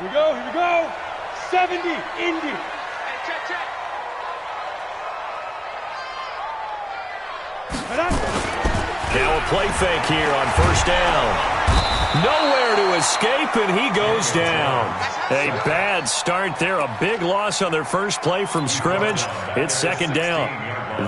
Here we go. 70, Indy. Hey, check. Now a play fake here on first down. Nowhere to escape, and he goes down. A bad start there. A big loss on their first play from scrimmage. It's second down.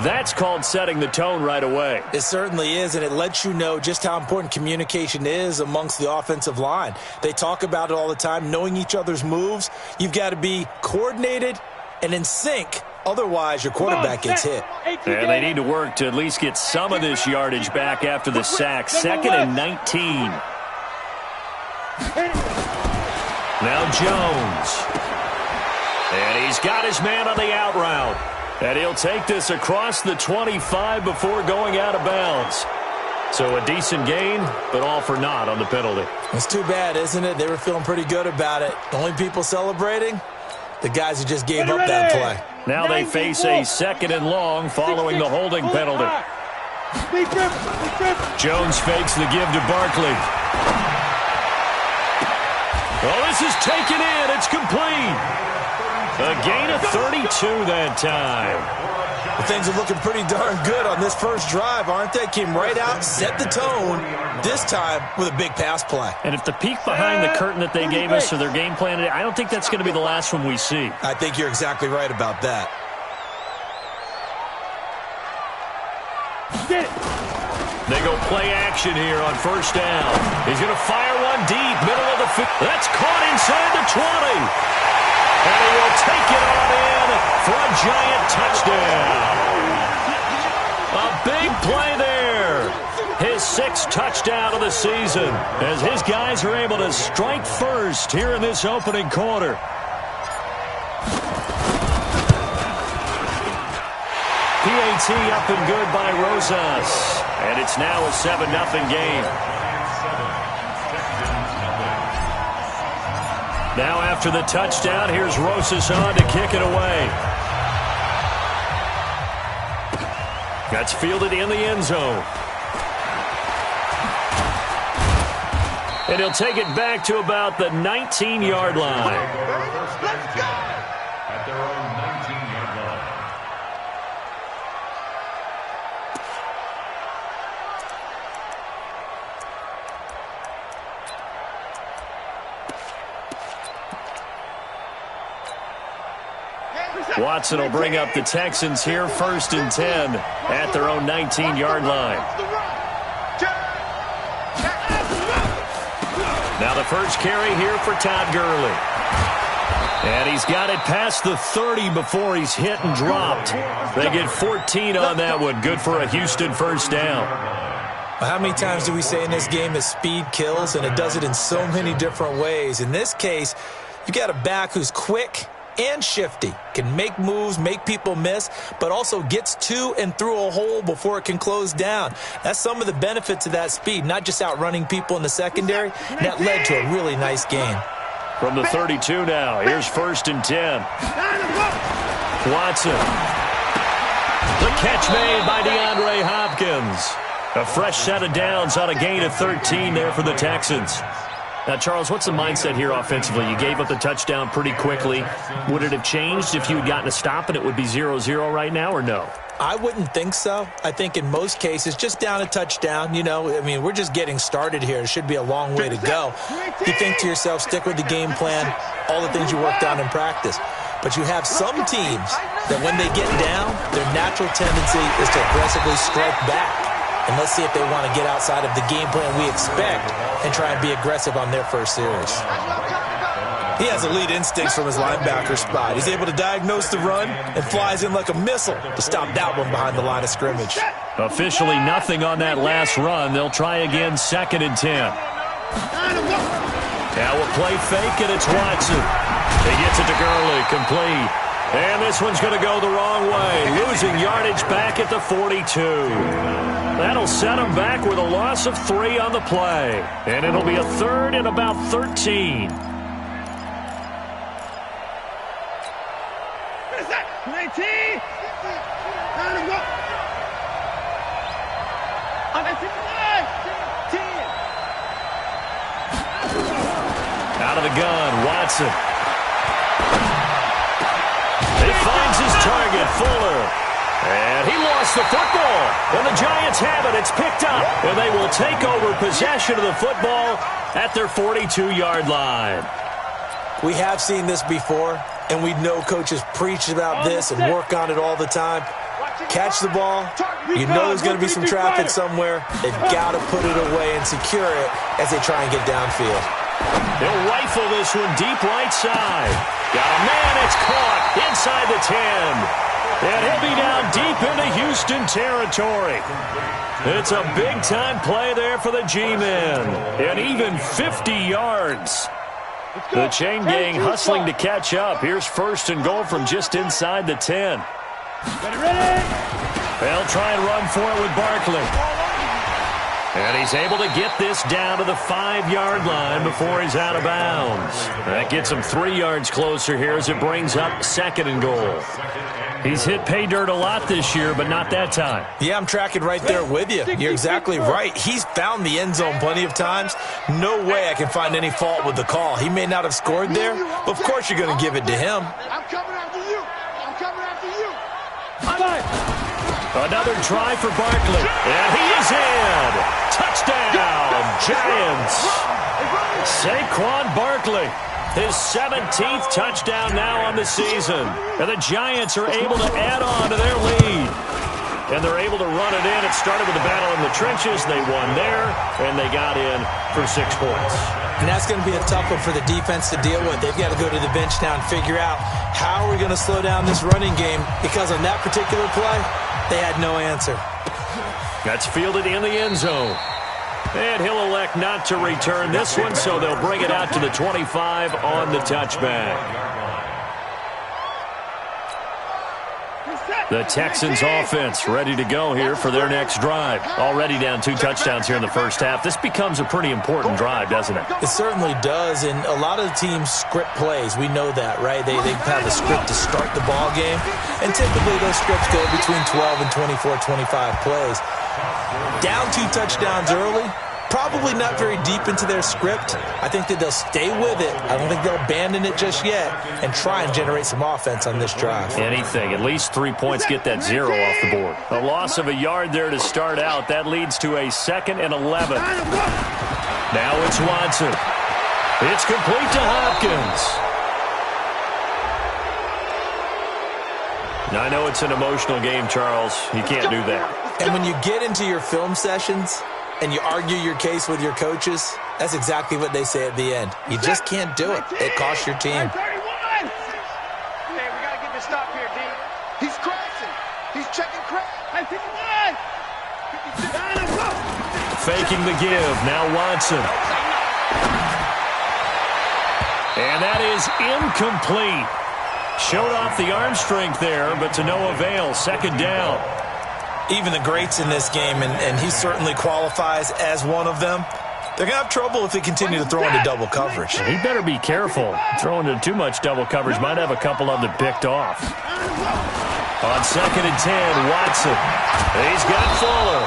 That's called setting the tone right away. It certainly is, and it lets you know just how important communication is amongst the offensive line. They talk about it all the time, knowing each other's moves. You've got to be coordinated and in sync. Otherwise, your quarterback gets hit. And they need to work to at least get some of this yardage back after the sack. 2nd and 19. Now Jones. And he's got his man on the out route. And he'll take this across the 25 before going out of bounds. So a decent gain, but all for naught on the penalty. It's too bad, isn't it? They were feeling pretty good about it. The only people celebrating, the guys who just gave up that play. Now they face a 2nd and long following the holding penalty. Jones fakes the give to Barkley. Oh, this is taken in. It's complete. A gain of 32 that time. Well, things are looking pretty darn good on this first drive, aren't they? Came right out, set the tone, this time with a big pass play. And if the peek behind the curtain that they gave us or their game plan, I don't think that's going to be the last one we see. I think you're exactly right about that. They go play action here on first down. He's going to fire one deep, middle of the field. That's caught inside the 20. And he will take it on in for a giant touchdown. A big play there. His 6th touchdown of the season as his guys are able to strike first here in this opening quarter. PAT up and good by Rosas. And it's now a 7-0 game. Now after the touchdown, here's Rosas on to kick it away. That's fielded in the end zone. And he'll take it back to about the 19-yard line. Let's go! At their own 19-yard line. Watson will bring up the Texans here, 1st and 10 at their own 19-yard line. Now the first carry here for Todd Gurley. And he's got it past the 30 before he's hit and dropped. They get 14 on that one. Good for a Houston first down. Well, how many times do we say in this game that speed kills, and it does it in so many different ways? In this case, you got a back who's quick and shifty, can make moves, make people miss, but also gets to and through a hole before it can close down. That's some of the benefits of that speed, not just outrunning people in the secondary. That led to a really nice gain. From the 32 now, here's 1st and 10. Watson. The catch made by DeAndre Hopkins. A fresh set of downs on a gain of 13 there for the Texans. Now, Charles, what's the mindset here offensively? You gave up the touchdown pretty quickly. Would it have changed if you had gotten a stop and it would be 0-0 right now, or no? I wouldn't think so. I think in most cases, just down a touchdown, you know, I mean, we're just getting started here. It should be a long way to go. You think to yourself, stick with the game plan, all the things you worked on in practice. But you have some teams that when they get down, their natural tendency is to aggressively strike back. And let's see if they want to get outside of the game plan we expect and try and be aggressive on their first series. He has elite instincts from his linebacker spot. He's able to diagnose the run and flies in like a missile to stop that one behind the line of scrimmage. Officially nothing on that last run. They'll try again, 2nd and 10. Now a play fake, and it's Watson. He gets it to Gurley, complete. And this one's going to go the wrong way, losing yardage back at the 42. That'll set him back with a loss of 3 on the play. And it'll be a 3rd and about 13. Out of the gun, Watson. He finds his target, Fuller. And he lost the football. And the Giants have it. It's picked up. And they will take over possession of the football at their 42-yard line. We have seen this before, and we know coaches preach about this and work on it all the time. Catch the ball. You know there's going to be some traffic somewhere. They've got to put it away and secure it as they try and get downfield. They'll rifle this one deep right side. Got a man. It's caught inside the 10. And he'll be down deep into Houston territory. It's a big-time play there for the G-men. And even 50 yards. The chain gang hustling to catch up. Here's first and goal from just inside the 10. They'll try and run for it with Barkley. And he's able to get this down to the 5-yard line before he's out of bounds. That gets him 3 yards closer here as it brings up second and goal. He's hit pay dirt a lot this year, but not that time. Yeah, I'm tracking right there with you. You're exactly right. He's found the end zone plenty of times. No way I can find any fault with the call. He may not have scored there, but of course you're going to give it to him. I'm coming after you. I'm coming after you. Another try for Barkley. And he is in. Touchdown, Giants. Saquon Barkley. His 17th touchdown now on the season. And the Giants are able to add on to their lead. And they're able to run it in. It started with a battle in the trenches. They won there, and they got in for 6 points. And that's going to be a tough one for the defense to deal with. They've got to go to the bench now and figure out how are we going to slow down this running game, because on that particular play, they had no answer. That's fielded in the end zone. And he'll elect not to return this one, so they'll bring it out to the 25 on the touchback. The Texans offense ready to go here for their next drive. Already down 2 touchdowns here in the first half. This becomes a pretty important drive, doesn't it? It certainly does, and a lot of the teams script plays. We know that, right? They have a script to start the ball game, and typically those scripts go between 12 and 24, 25 plays. Down 2 touchdowns early, probably not very deep into their script. I think that they'll stay with it. I don't think they'll abandon it just yet and try and generate some offense on this drive. Anything. At least 3 points, get that 0 off the board. A loss of a yard there to start out. That leads to a 2nd and 11. Now it's Watson. It's complete to Hopkins. Now, I know it's an emotional game, Charles. You can't do that. And when you get into your film sessions and you argue your case with your coaches, that's exactly what they say at the end. You just can't do it. It costs your team. 31! Hey, we got to get this stop here, D. He's crashing. He's checking crash. Hey, 51! Faking the give. Now Watson. And that is incomplete. Showed off the arm strength there, but to no avail. 2nd down. Even the greats in this game, and he certainly qualifies as one of them, they're going to have trouble if they continue to throw into double coverage. He better be careful. Throwing into too much double coverage might have a couple of them picked off. On 2nd and 10, Watson. He's got Fuller.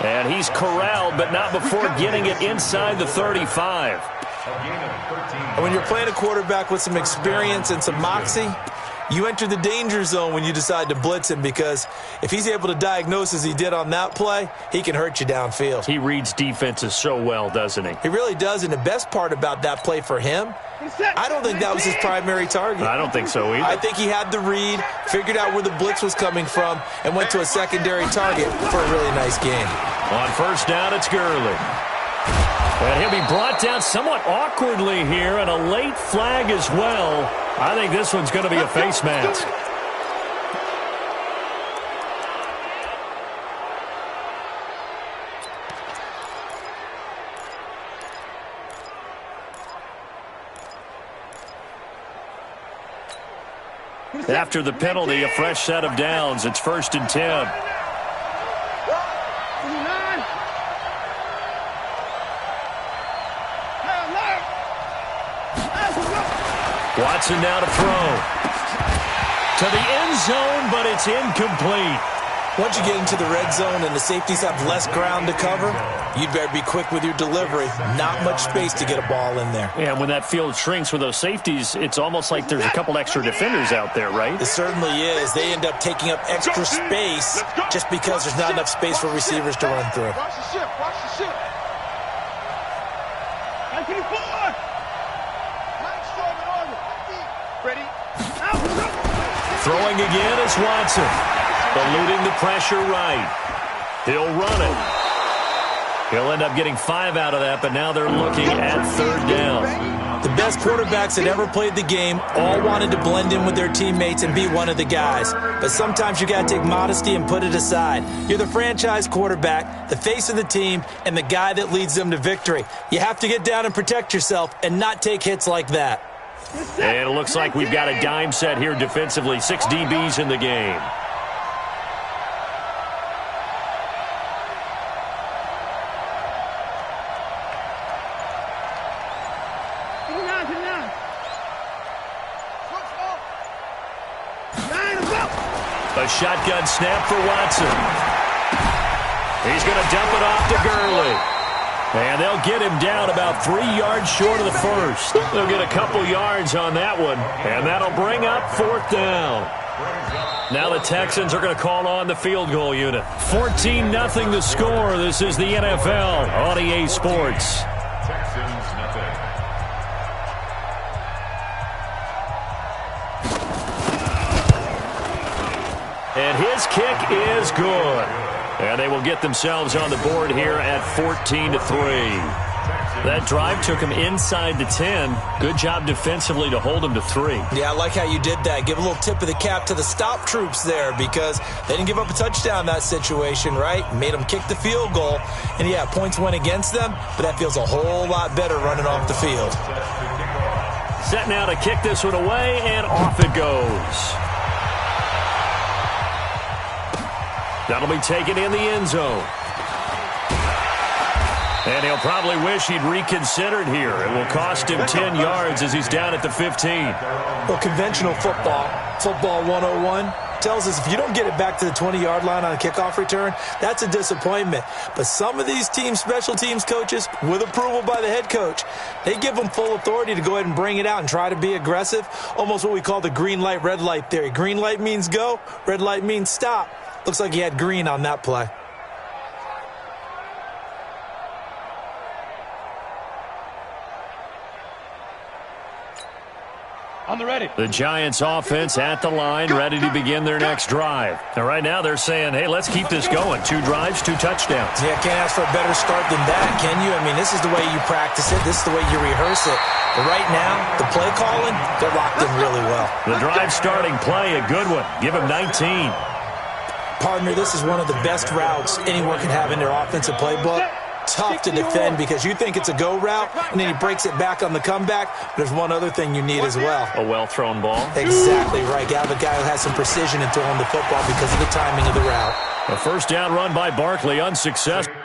And he's corralled, but not before getting it inside the 35. And when you're playing a quarterback with some experience and some moxie, you enter the danger zone when you decide to blitz him, because if he's able to diagnose as he did on that play, he can hurt you downfield. He reads defenses so well, doesn't he? He really does, and the best part about that play for him, I don't think that was his primary target. I don't think so either. I think he had the read, figured out where the blitz was coming from, and went to a secondary target for a really nice gain. On 1st down, it's Gurley. And he'll be brought down somewhat awkwardly here, and a late flag as well. I think this one's going to be a face mask. After the penalty, a fresh set of downs. It's 1st and 10. Watson now to throw. To the end zone, but it's incomplete. Once you get into the red zone and the safeties have less ground to cover, you'd better be quick with your delivery. Not much space to get a ball in there. Yeah, when that field shrinks with those safeties, it's almost like there's a couple extra defenders out there, right? It certainly is. They end up taking up extra space just because there's not enough space for receivers to run through. Watch the ship. Watch the ship. 94. Mike Storm in order. Ready? Throwing again is Watson. Eluding the pressure right. He'll run it. He'll end up getting 5 out of that, but now they're looking at 3rd down. The best quarterbacks that ever played the game all wanted to blend in with their teammates and be one of the guys. But sometimes you got to take modesty and put it aside. You're the franchise quarterback, the face of the team, and the guy that leads them to victory. You have to get down and protect yourself and not take hits like that. And it looks like we've got a dime set here defensively. 6 DBs in the game. A shotgun snap for Watson. He's going to dump it off to Gurley. And they'll get him down about 3 yards short of the first. They'll get a couple yards on that one, and that'll bring up 4th down. Now the Texans are going to call on the field goal unit. 14-0 the score. This is the NFL on EA Sports. Texans nothing. And his kick is good. And they will get themselves on the board here at 14-3. That drive took him inside the 10. Good job defensively to hold him to 3. Yeah, I like how you did that. Give a little tip of the cap to the stop troops there because they didn't give up a touchdown in that situation, right? Made them kick the field goal. And, yeah, points went against them, but that feels a whole lot better running off the field. Set now to kick this one away, and off it goes. That'll be taken in the end zone. And he'll probably wish he'd reconsidered here. It will cost him 10 yards as he's down at the 15. Well, conventional football 101, tells us if you don't get it back to the 20-yard line on a kickoff return, that's a disappointment. But some of these special teams coaches, with approval by the head coach, they give them full authority to go ahead and bring it out and try to be aggressive, almost what we call the green light, red light theory. Green light means go, red light means stop. Looks like he had green on that play. On the ready. The Giants offense at the line, ready to begin their next drive. And right now they're saying, hey, let's keep this going. 2 drives, 2 touchdowns. Yeah, can't ask for a better start than that, can you? I mean, this is the way you practice it. This is the way you rehearse it. But right now, the play calling, they're locked in really well. The drive starting play, a good one. Give him 19. Partner, this is one of the best routes anyone can have in their offensive playbook. Tough to defend because you think it's a go route, and then he breaks it back on the comeback. There's one other thing you need as well. A well-thrown ball. Exactly right. Got a guy who has some precision in throwing the football because of the timing of the route. A first down run by Barkley, unsuccessful.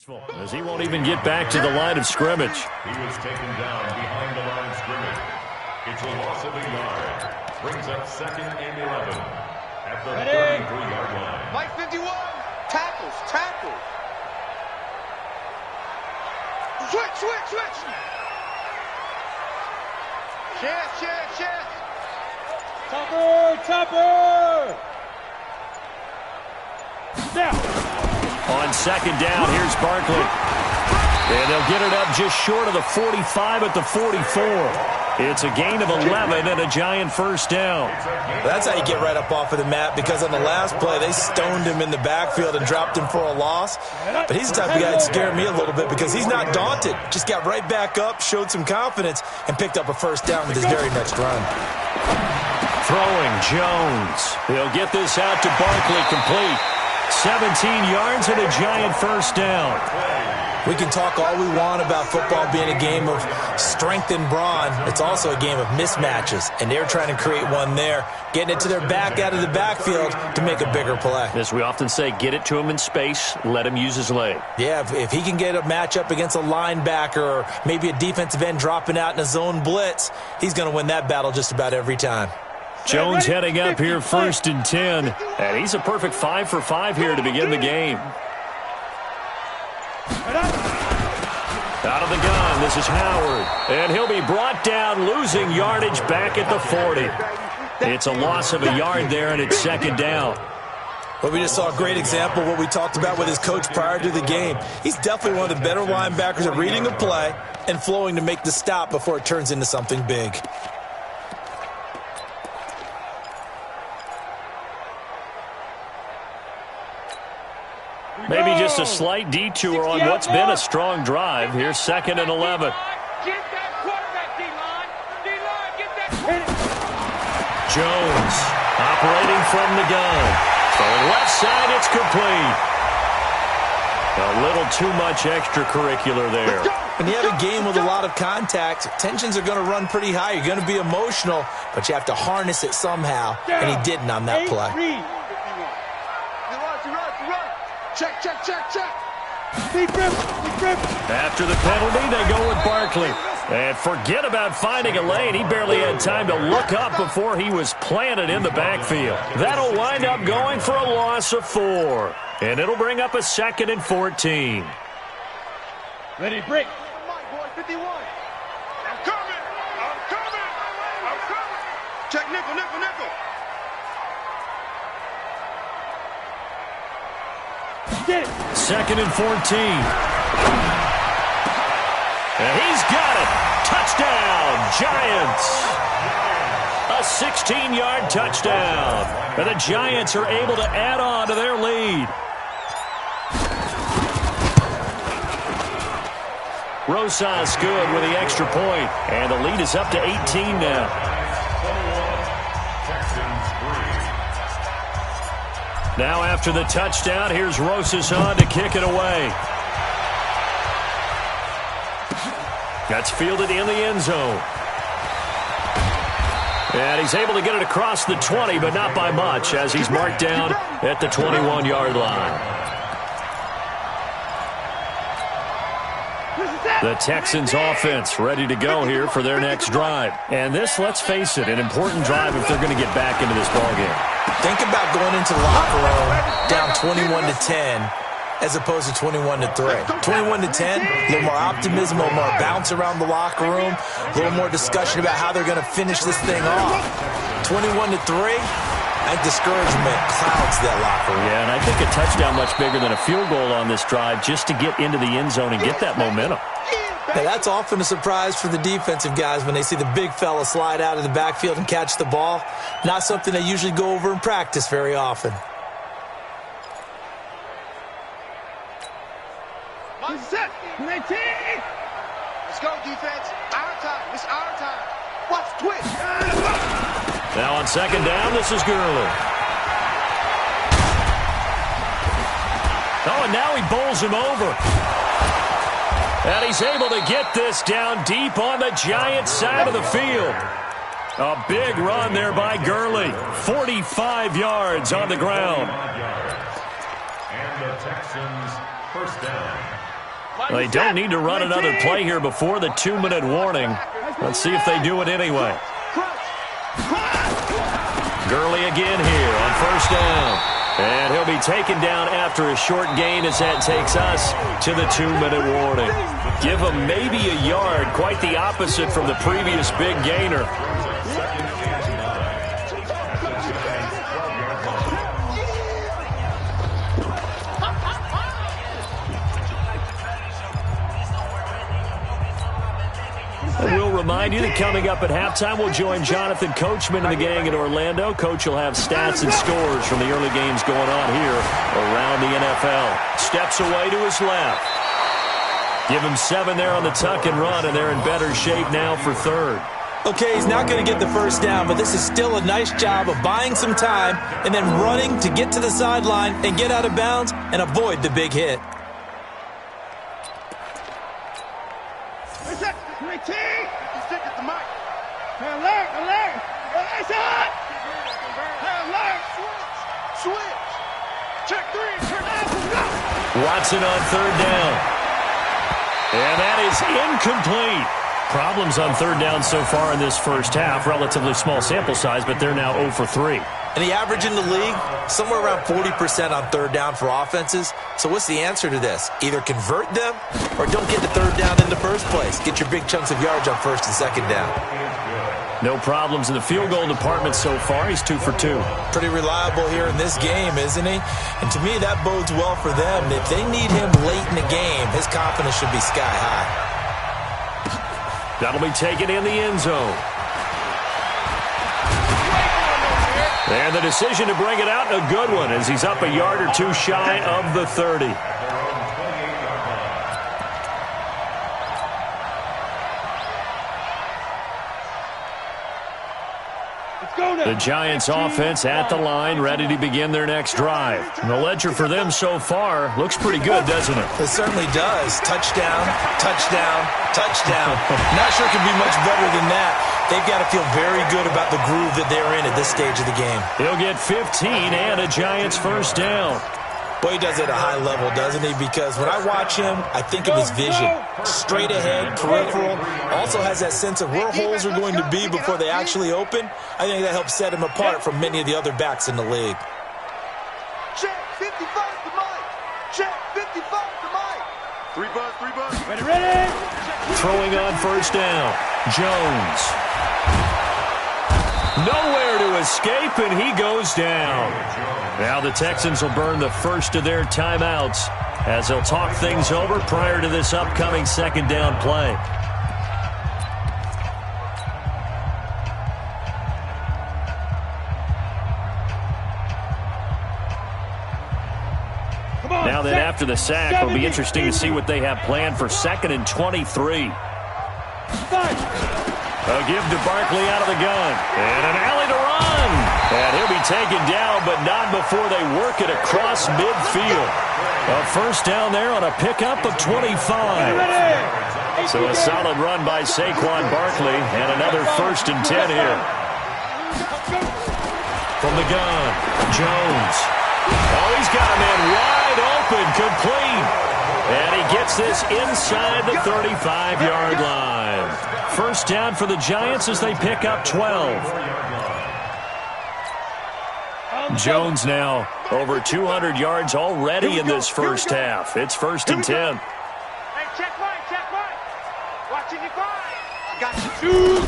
As he won't even get back to the line of scrimmage. He was taken down behind the line of scrimmage. It's a loss of a yard. Brings up 2nd and 11 at the 33-yard line. Mike 51. Tackles. Switch. Chest. Topper. On 2nd down, here's Barkley. And they'll get it up just short of the 45 at the 44. It's a gain of 11 and a giant first down. That's how you get right up off of the mat, because on the last play, they stoned him in the backfield and dropped him for a loss. But he's the type of guy that scared me a little bit because he's not daunted. Just got right back up, showed some confidence, and picked up a first down with his very next run. Throwing Jones. He'll get this out to Barkley, complete. 17 yards and a giant first down. We can talk all we want about football being a game of strength and brawn. It's also a game of mismatches, and they're trying to create one there, getting it to their back out of the backfield to make a bigger play. As we often say, get it to him in space, let him use his leg. Yeah, if he can get a matchup against a linebacker or maybe a defensive end dropping out in a zone blitz, he's going to win that battle just about every time. Jones heading up here 1st and 10, and he's a perfect 5 for 5 here to begin the game. Out of the gun, this is Howard, and he'll be brought down, losing yardage back at the 40. It's a loss of a yard there, and it's 2nd down. Well, we just saw a great example of what we talked about with his coach prior to the game. He's definitely one of the better linebackers at reading a play and flowing to make the stop before it turns into something big. Maybe just a slight detour on what's been a strong drive. Here's 2nd and 11. Jones operating from the gun. For the left side, it's complete. A little too much extracurricular there. When you have a game with a lot of contact, tensions are going to run pretty high. You're going to be emotional, but you have to harness it somehow, and he didn't on that play. Check. After the penalty, they go with Barkley. And forget about finding a lane. He barely had time to look up before he was planted in the backfield. That'll wind up going for a loss of 4. And it'll bring up a 2nd and 14. Ready, break. Mike, boy, 51. I'm coming. Check nickel. 2nd and 14. And he's got it. Touchdown, Giants. A 16-yard touchdown. And the Giants are able to add on to their lead. Rosas good with the extra point. And the lead is up to 18 now. Now after the touchdown, here's Rosas on to kick it away. That's fielded in the end zone. And he's able to get it across the 20, but not by much, as he's marked down at the 21-yard line. The Texans offense ready to go here for their next drive. And this, let's face it, an important drive if they're going to get back into this ballgame. Think about going into the locker room down 21-10 as opposed to 21-3. 21-10, a little more optimism, a little more bounce around the locker room, a little more discussion about how they're going to finish this thing off. 21-3, I think discouragement clouds that locker room. Yeah, and I think a touchdown much bigger than a field goal on this drive just to get into the end zone and get that momentum. Now, that's often a surprise for the defensive guys when they see the big fella slide out of the backfield and catch the ball. Not something they usually go over in practice very often. Set. 19. Let's go, defense. Our time. It's our time. Watch, twitch. Now on 2nd down, this is Gurley. Oh, and now he bowls him over. And he's able to get this down deep on the Giants side of the field. A big run there by Gurley. 45 yards on the ground. And the Texans first down. They don't need to run another play here before the 2-minute warning. Let's see if they do it anyway. Gurley again here on first down. And he'll be taken down after a short gain as that takes us to the 2-minute warning. Give him maybe a yard, quite the opposite from the previous big gainer. And we'll remind you that coming up at halftime, we'll join Jonathan Coachman and the gang in Orlando. Coach will have stats and scores from the early games going on here around the NFL. Steps away to his left. Give him 7 there on the tuck and run, and they're in better shape now for third. Okay, he's not going to get the first down, but this is still a nice job of buying some time and then running to get to the sideline and get out of bounds and avoid the big hit. Watson on third down. And that is incomplete. Problems on third down so far in this first half. Relatively small sample size, but they're now 0 for 3. And the average in the league, somewhere around 40% on third down for offenses. So what's the answer to this? Either convert them or don't get the third down in the first place. Get your big chunks of yards on first and second down. No problems in the field goal department so far. He's 2 for 2. Pretty reliable here in this game, isn't he? And to me, that bodes well for them. If they need him late in the game, his confidence should be sky high. That'll be taken in the end zone. And the decision to bring it out, a good one, as he's up a yard or two shy of the 30. The Giants offense at the line, ready to begin their next drive. And the ledger for them so far looks pretty good, doesn't it? It certainly does. Touchdown, touchdown, touchdown. Not sure it can be much better than that. They've got to feel very good about the groove that they're in at this stage of the game. He'll get 15 and a Giants first down. Well, he does it at a high level, doesn't he? Because when I watch him, I think of his vision. Straight ahead, peripheral. Also has that sense of where holes are going to be before they actually open. I think that helps set him apart from many of the other backs in the league. Check 55 to Mike. Check 55 to Mike. 3 buzz. Ready. Throwing on first down. Jones. Nowhere to escape, and he goes down. Now the Texans will burn the first of their timeouts as they'll talk things over prior to this upcoming second down play. Now then, after the sack, it'll be interesting to see what they have planned for 2nd and 23. A give to Barkley out of the gun. And an alley to run. And he'll be taken down, but not before they work it across midfield. A first down there on a pickup of 25. So a solid run by Saquon Barkley, and another 1st and 10 here. From the gun, Jones. Oh, he's got a man wide open, complete. And he gets this inside the 35-yard line. First down for the Giants as they pick up 12. Jones now over 200 yards already in this first half. It's 1st and 10. Hey, check Mike. Watching you find.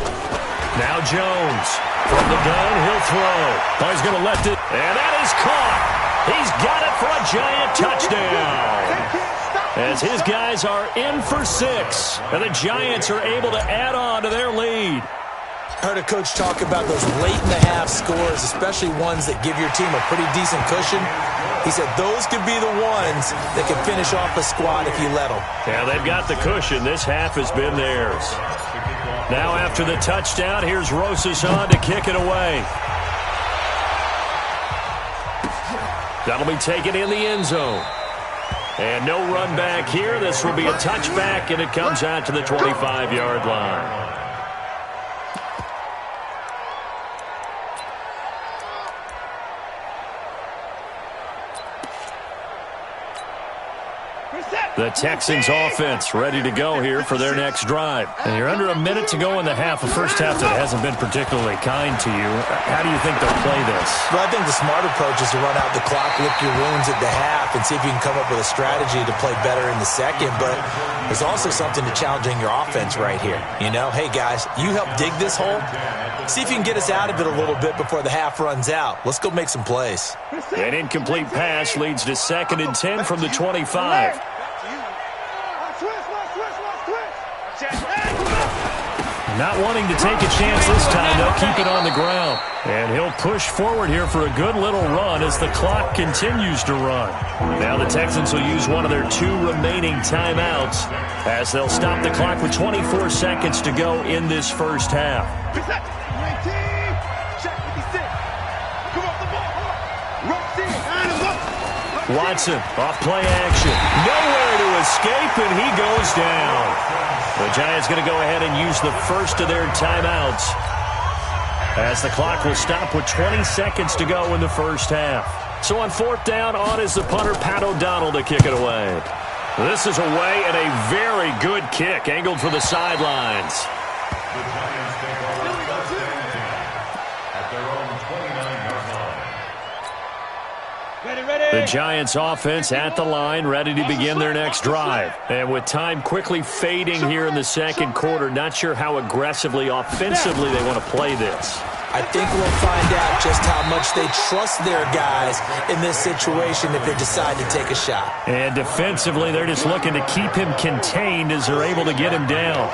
Now Jones from the gun, he'll throw. Oh, he's going to let it, and that is caught. He's got it for a Giant touchdown. As his guys are in for 6, and the Giants are able to add on to their lead. I heard a coach talk about those late-in-the-half scores, especially ones that give your team a pretty decent cushion. He said those could be the ones that can finish off a squad if you let them. Yeah, they've got the cushion. This half has been theirs. Now after the touchdown, here's Rosas on to kick it away. That'll be taken in the end zone. And no run back here. This will be a touchback, and it comes out to the 25-yard line. The Texans offense ready to go here for their next drive. And you're under a minute to go in the half, a first half that hasn't been particularly kind to you. How do you think they'll play this? Well, I think the smart approach is to run out the clock, lick your wounds at the half, and see if you can come up with a strategy to play better in the second. But there's also something to challenging your offense right here. You know, hey, guys, you help dig this hole. See if you can get us out of it a little bit before the half runs out. Let's go make some plays. An incomplete pass leads to 2nd and 10 from the 25. Not wanting to take a chance this time, they'll keep it on the ground. And he'll push forward here for a good little run as the clock continues to run. Now the Texans will use one of their 2 remaining timeouts as they'll stop the clock with 24 seconds to go in this first half. Watson off play action. Nowhere to escape, and he goes down. The Giants going to go ahead and use the first of their timeouts as the clock will stop with 20 seconds to go in the first half. So on 4th down, on is the punter, Pat O'Donnell, to kick it away. This is away and a very good kick, angled for the sidelines. The Giants take over 1st and 10 at their own 29-yard line. The Giants offense at the line, ready to begin their next drive. And with time quickly fading here in the second quarter, not sure how aggressively, offensively they want to play this. I think we'll find out just how much they trust their guys in this situation if they decide to take a shot. And defensively, they're just looking to keep him contained as they're able to get him down.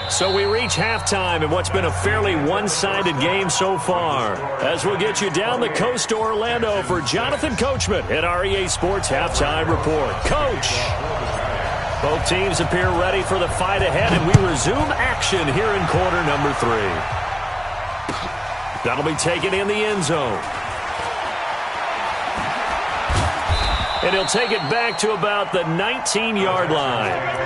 So we reach halftime in what's been a fairly one-sided game so far. As we'll get you down the coast to Orlando for Jonathan Coachman at our EA Sports Halftime Report. Coach! Both teams appear ready for the fight ahead, and we resume action here in quarter number 3. That'll be taken in the end zone. And he'll take it back to about the 19-yard line.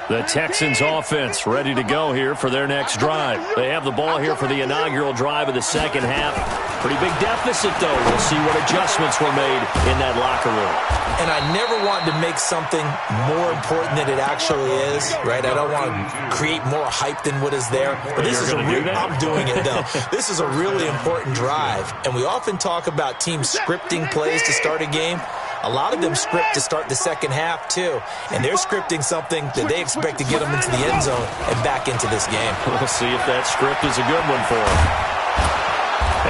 The Texans offense ready to go here for their next drive. They have the ball here for the inaugural drive of the second half. Pretty big deficit, though. We'll see what adjustments were made in that locker room. And I never want to make something more important than it actually is, right? I don't want to create more hype than what is there. But this is I'm doing it, though. This is a really important drive. And we often talk about teams scripting plays to start a game. A lot of them script to start the second half, too. And they're scripting something that they expect to get them into the end zone and back into this game. We'll see if that script is a good one for him.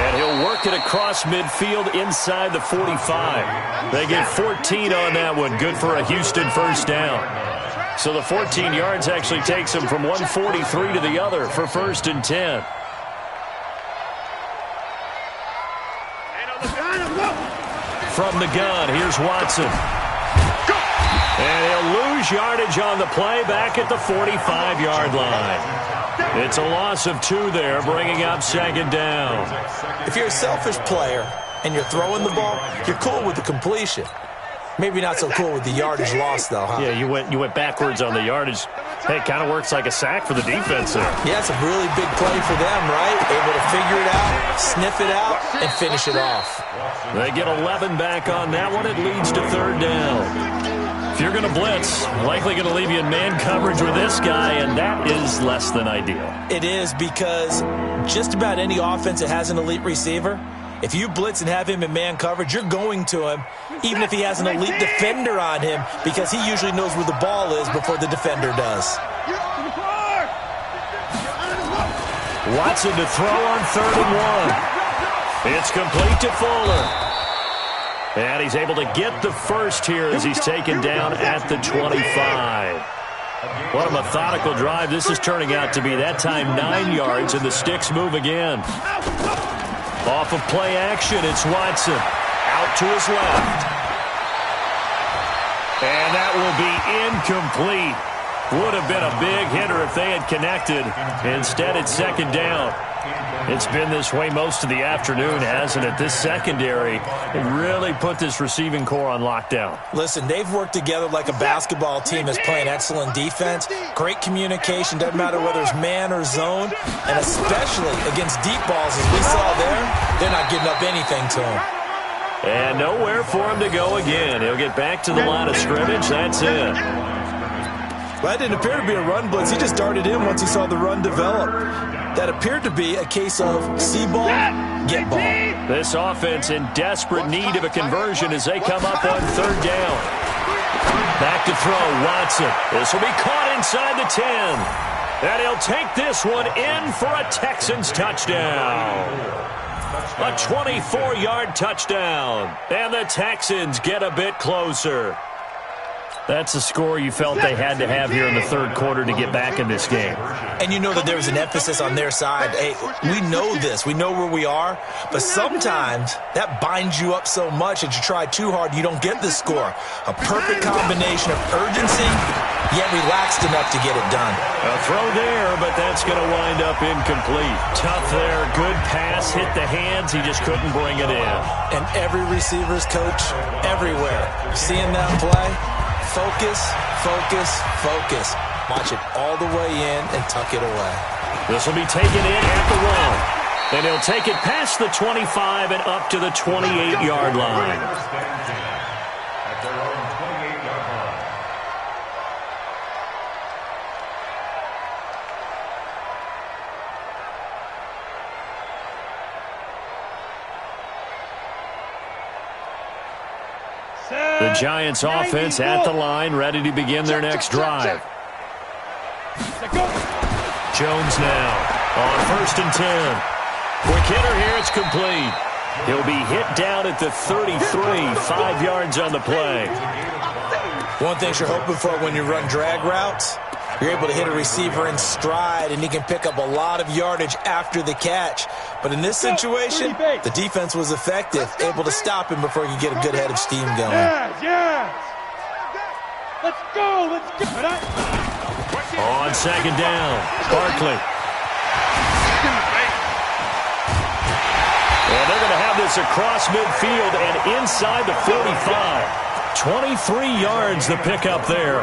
And he'll work it across midfield inside the 45. They get 14 on that one. Good for a Houston first down. So the 14 yards actually takes him from 143 to the other for 1st and 10. From the gun, here's Watson. And he'll lose yardage on the play back at the 45-yard line. It's a loss of 2 there, bringing up 2nd down. If you're a selfish player and you're throwing the ball, you're cool with the completion. Maybe not so cool with the yardage loss, though, huh? Yeah, you went backwards on the yardage. Hey, it kind of works like a sack for the defense there. Yeah, it's a really big play for them, right? Able to figure it out, sniff it out, and finish it off. They get 11 back on that one. It leads to 3rd down. If you're going to blitz, likely going to leave you in man coverage with this guy, and that is less than ideal. It is, because just about any offense that has an elite receiver, if you blitz and have him in man coverage, you're going to him, even if he has an elite defender on him, because he usually knows where the ball is before the defender does. Watson to throw on 3rd and 1. It's complete to Fuller. And he's able to get the first here as he's taken down at the 25. What a methodical drive this is turning out to be. That time 9 yards, and the sticks move again. Off of play action, it's Watson. Out to his left. And that will be incomplete. Would have been a big hitter if they had connected. Instead, it's 2nd down. It's been this way most of the afternoon, hasn't it? This secondary really put this receiving core on lockdown. Listen, they've worked together like a basketball team that's playing excellent defense. Great communication, doesn't matter whether it's man or zone. And especially against deep balls, as we saw there, they're not giving up anything to him. And nowhere for him to go again. He'll get back to the line of scrimmage. That's it. Well, that didn't appear to be a run blitz. He just darted in once he saw the run develop. That appeared to be a case of see ball, get ball. This offense in desperate need of a conversion as they come up on third down. Back to throw, Watson. This will be caught inside the 10. And he'll take this one in for a Texans touchdown. A 24-yard touchdown. And the Texans get a bit closer. That's a score you felt they had to have here in the third quarter to get back in this game. And you know that there was an emphasis on their side. Hey, we know this. We know where we are. But sometimes that binds you up so much that you try too hard, you don't get the score. A perfect combination of urgency, yet relaxed enough to get it done. A throw there, but that's going to wind up incomplete. Tough there. Good pass. Hit the hands. He just couldn't bring it in. And every receiver's coach everywhere. Seeing that play, focus, focus, focus. Watch it all the way in and tuck it away. This will be taken in at the 1. And he'll take it past the 25 and up to the 28-yard line. At their own 28-yard line. The Giants offense at the line, ready to begin their next drive. Jones now on 1st and 10. Quick hitter here, it's complete. He'll be hit down at the 33, 5 yards on the play. One thing you're hoping for when you run drag routes, you're able to hit a receiver in stride, and he can pick up a lot of yardage after the catch. But in this situation, the defense was effective, able to stop him before he could get a good head of steam going. Yes. Let's go. Let's go. On 2nd down, Barkley. And they're going to have this across midfield and inside the 45. 23 yards the pickup there.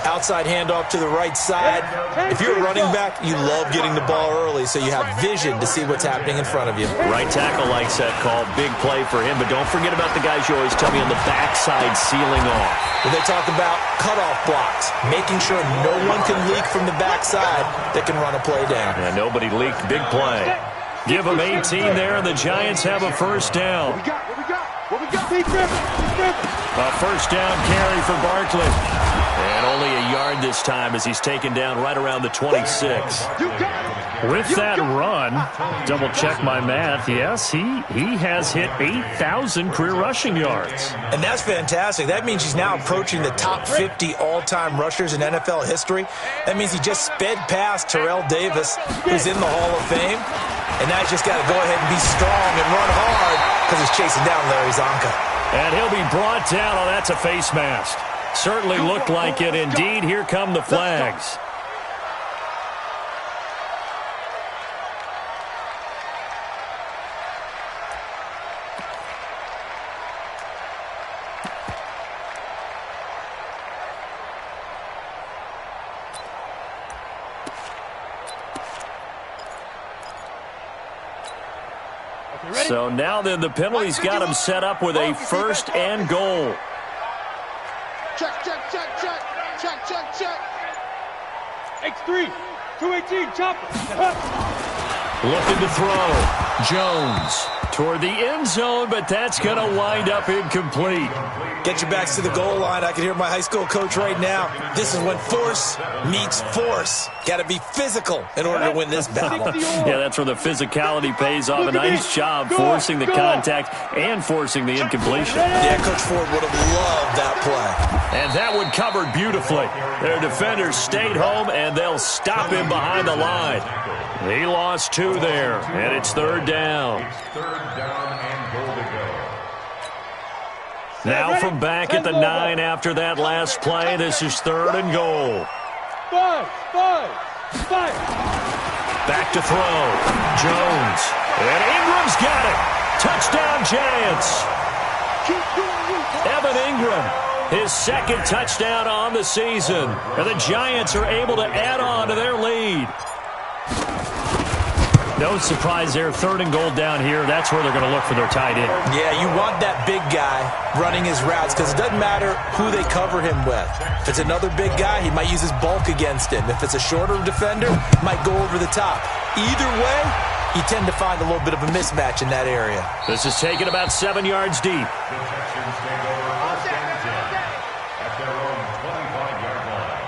Outside handoff to the right side. If you're a running back, you love getting the ball early so you have vision to see what's happening in front of you. Right tackle likes that call. Big play for him, but don't forget about the guys you always tell me on the backside sealing off. When they talk about cutoff blocks, making sure no one can leak from the backside that can run a play down. Yeah, nobody leaked. Big play. Give them 18 there, and the Giants have a 1st down. What we got? A 1st down carry for Barkley. And only a yard this time as he's taken down right around the 26. With that run, double check my math, yes, he has hit 8,000 career rushing yards. And that's fantastic. That means he's now approaching the top 50 all-time rushers in NFL history. That means he just sped past Terrell Davis, who's in the Hall of Fame. And now he's just got to go ahead and be strong and run hard because he's chasing down Larry Zonka. And he'll be brought down. Oh, that's a face mask. Certainly looked like it. Indeed, here come the flags. So now then the penalty's got him set up with a 1st and goal. Check. X3, 218, chopper. Looking to throw. Jones toward the end zone, but that's going to wind up incomplete. Get your backs to the goal line. I can hear my high school coach right now. This is when force meets force. Got to be physical in order to win this battle. Yeah, that's where the physicality pays off. A nice job forcing the contact and forcing the incompletion. Yeah, Coach Ford would have loved that play. And that one covered beautifully. Their defenders stayed home, and they'll stop him behind the line. He lost 2 there, and it's 3rd down. It's 3rd down and goal to go. Now from back at the 9 after that last play, this is 3rd and goal. 5. Back to throw. Jones. And Ingram's got it. Touchdown, Giants. Evan Ingram, his second touchdown on the season. And the Giants are able to add on to their lead. No surprise there. 3rd and goal down here. That's where they're going to look for their tight end. Yeah, you want that big guy running his routes because it doesn't matter who they cover him with. If it's another big guy, he might use his bulk against him. If it's a shorter defender, might go over the top. Either way, you tend to find a little bit of a mismatch in that area. This is taken about 7 yards deep. The Texans take over 1st and 10 at their own 25-yard line.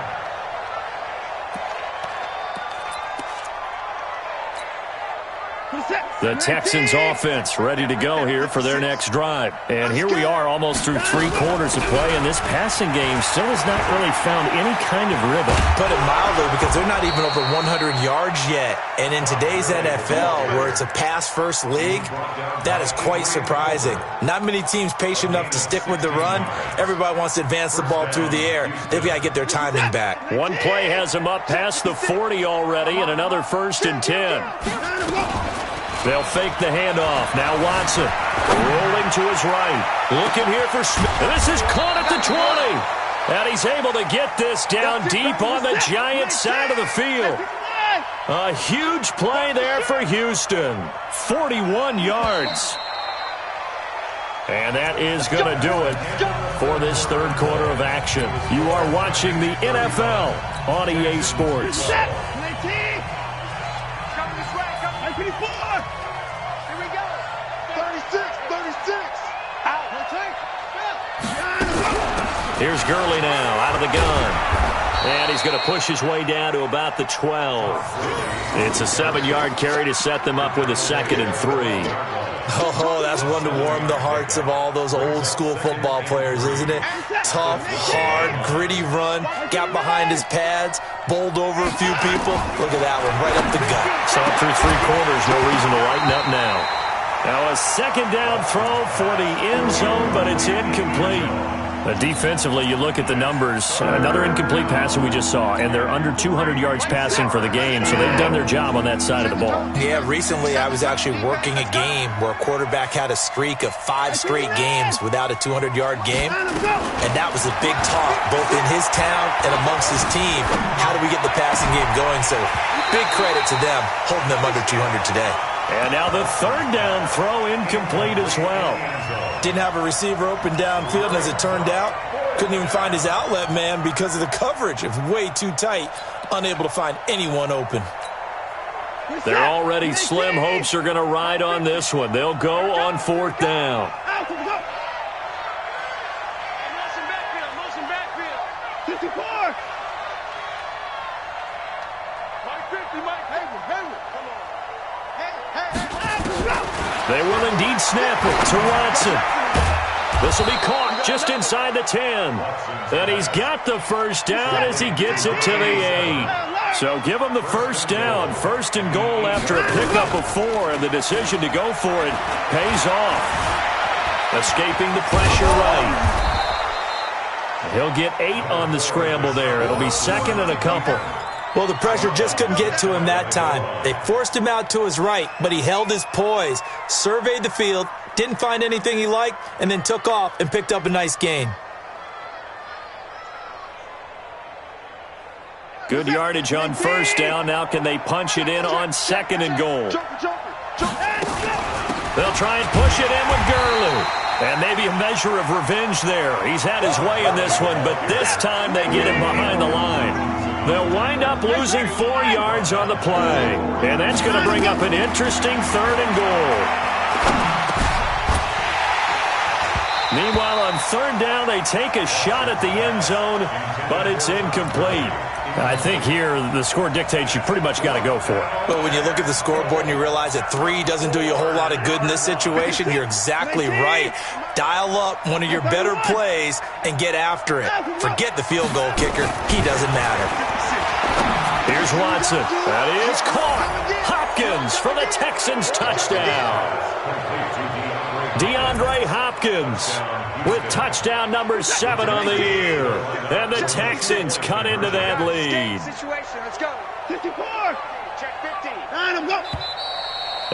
The Texans offense ready to go here for their next drive. And here we are almost through 3 quarters of play, and this passing game still has not really found any kind of rhythm. Put it mildly, because they're not even over 100 yards yet. And in today's NFL, where it's a pass-first league, that is quite surprising. Not many teams patient enough to stick with the run. Everybody wants to advance the ball through the air. They've got to get their timing back. One play has them up past the 40 already, and another 1st and 10. They'll fake the handoff. Now Watson rolling to his right. Looking here for Smith. This is caught at the 20. And he's able to get this down deep on the Giants side of the field. A huge play there for Houston. 41 yards. And that is going to do it for this 3rd quarter of action. You are watching the NFL on EA Sports. Here's Gurley now out of the gun. And he's going to push his way down to about the 12. It's a 7-yard carry to set them up with a 2nd and 3. Oh, that's one to warm the hearts of all those old-school football players, isn't it? Tough, hard, gritty run, got behind his pads, bowled over a few people. Look at that one, right up the gut. So through 3 quarters, no reason to lighten up now. Now a 2nd down throw for the end zone, but it's incomplete. Defensively, you look at the numbers. Another incomplete passing we just saw, and they're under 200 yards passing for the game, so they've done their job on that side of the ball. Yeah, recently I was actually working a game where a quarterback had a streak of 5 straight games without a 200-yard game, and that was a big talk both in his town and amongst his team. How do we get the passing game going? So big credit to them holding them under 200 today. And now the 3rd down throw incomplete as well. Didn't have a receiver open downfield, and as it turned out, couldn't even find his outlet man because of the coverage. It was way too tight, unable to find anyone open. Their already slim hopes are going to ride on this one. They'll go on 4th down. They will indeed snap it to Watson. This will be caught just inside the 10. And he's got the 1st down as he gets it to the 8. So give him the 1st down. 1st and goal after a pickup of 4. And the decision to go for it pays off. Escaping the pressure right. He'll get 8 on the scramble there. It'll be 2nd and a couple. Well, the pressure just couldn't get to him that time. They forced him out to his right, but he held his poise, surveyed the field, didn't find anything he liked, and then took off and picked up a nice gain. Good yardage on 1st down. Now can they punch it in on 2nd and goal? They'll try and push it in with Gurley. And maybe a measure of revenge there. He's had his way in this one, but this time they get him behind the line. They'll wind up losing 4 yards on the play. And that's going to bring up an interesting 3rd and goal. Meanwhile, on 3rd down, they take a shot at the end zone, but it's incomplete. I think here the score dictates you pretty much got to go for it. But when you look at the scoreboard and you realize that 3 doesn't do you a whole lot of good in this situation, you're exactly right. Dial up one of your better plays and get after it. Forget the field goal kicker. He doesn't matter. Here's Watson. That is caught. Hopkins for the Texans touchdown. DeAndre Hopkins with touchdown number 7 on the year. And the Texans cut into that lead. Situation, let's go. 54. Check 15. 9, go.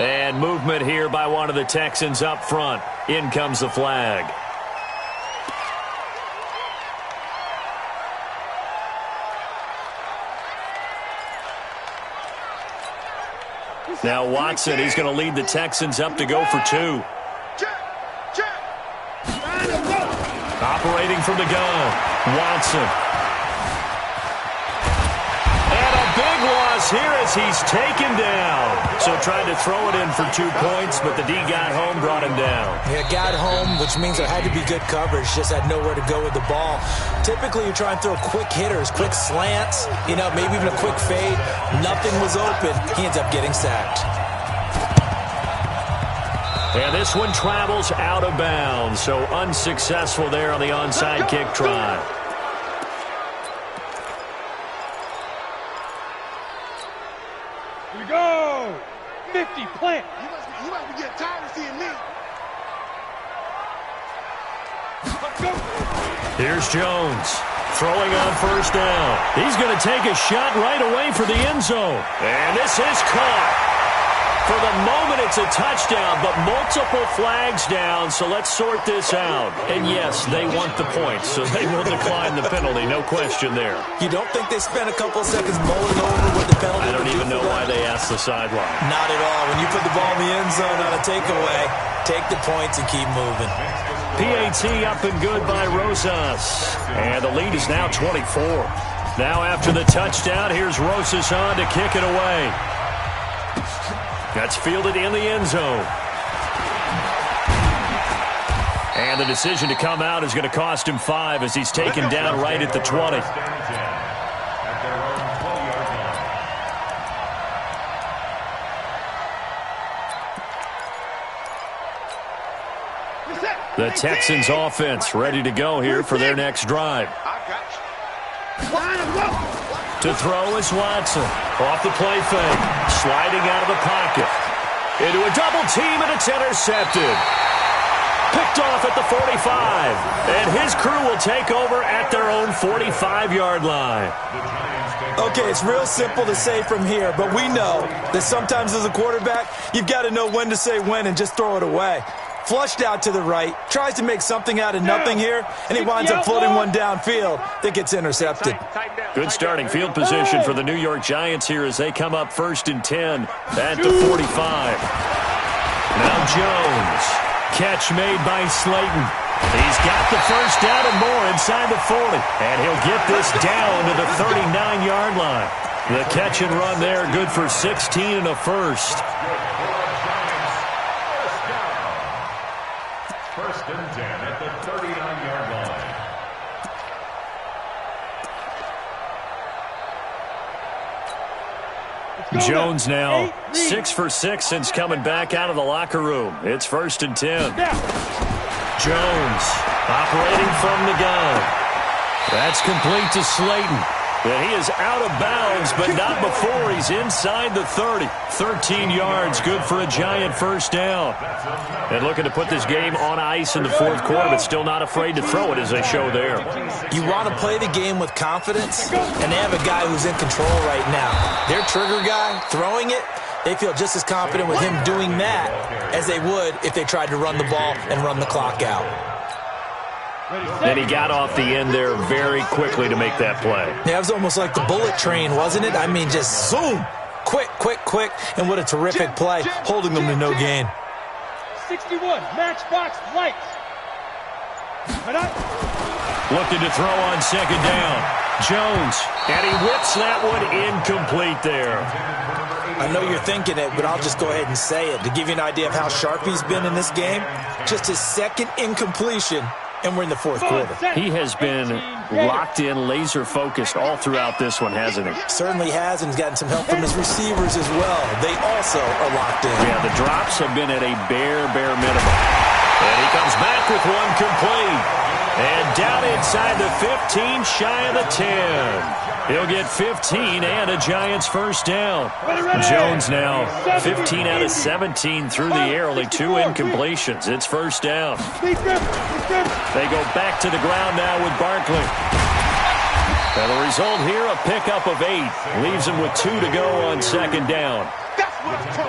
And movement here by one of the Texans up front. In comes the flag. Now Watson, he's going to lead the Texans up to go for 2. Operating from the gun, Watson. And a big loss here as he's taken down. So tried to throw it in for 2 points, but the D got home, brought him down. Yeah, got home, which means there had to be good coverage. Just had nowhere to go with the ball. Typically, you're trying to throw quick hitters, quick slants, maybe even a quick fade. Nothing was open. He ends up getting sacked. And this one travels out of bounds, so unsuccessful there on the onside kick try. Here we go. 50, plant. You might be getting tired of seeing me. Here's Jones throwing on first down. He's going to take a shot right away for the end zone. And this is caught. For the moment, it's a touchdown, but multiple flags down, so let's sort this out. And yes, they want the points, so they will decline the penalty, no question there. You don't think they spent a couple of seconds mulling over what the penalty? I don't even know why they asked the sideline. Not at all. When you put the ball in the end zone on a takeaway, take the points and keep moving. PAT up and good by Rosas. And the lead is now 24. Now after the touchdown, here's Rosas on to kick it away. That's fielded in the end zone. And the decision to come out is going to cost him 5 as he's taken down right at the 20. The Texans offense ready to go here for their next drive. To throw is Watson. Off the play fake. Sliding out of the pocket. Into a double team, and it's intercepted. Picked off at the 45. And his crew will take over at their own 45-yard line. Okay, it's real simple to say from here, but we know that sometimes as a quarterback, you've got to know when to say when and just throw it away. Flushed out to the right, tries to make something out of nothing here, and he winds up floating one downfield that gets intercepted. Good starting field position for the New York Giants here as they come up 1st and 10 at the 45. Now Jones. Catch made by Slayton. He's got the first down and more inside the 40. And he'll get this down to the 39-yard line. The catch and run there, good for 16 and a first. First and 10 at the 39-yard line. Jones now 6 for 6 since coming back out of the locker room. It's 1st and 10. Jones operating from the gun. That's complete to Slayton. And he is out of bounds, but not before he's inside the 30. 13 yards, good for a Giant first down. And looking to put this game on ice in the 4th quarter, but still not afraid to throw it as they show there. You want to play the game with confidence, and they have a guy who's in control right now. Their trigger guy, throwing it, they feel just as confident with him doing that as they would if they tried to run the ball and run the clock out. And he got off the end there very quickly to make that play. Yeah, it was almost like the bullet train, wasn't it? I mean, just zoom, quick, quick, quick, and what a terrific play, holding them to no gain. 61, matchbox lights. Looking to throw on 2nd down. Jones, and he whips that one incomplete there. I know you're thinking it, but I'll just go ahead and say it. To give you an idea of how sharp he's been in this game, just his 2nd incompletion, and we're in the 4th quarter. He has been locked in, laser-focused all throughout this one, hasn't he? Certainly has, and he's gotten some help from his receivers as well. They also are locked in. Yeah, the drops have been at a bare minimum. And he comes back with one complete. And down inside the 15, shy of the 10. He'll get 15 and a Giants first down. Jones now 15 out of 17 through the air, only 2 incompletions. It's first down. They go back to the ground now with Barkley. And the result here, a pickup of 8. Leaves him with 2 to go on second down.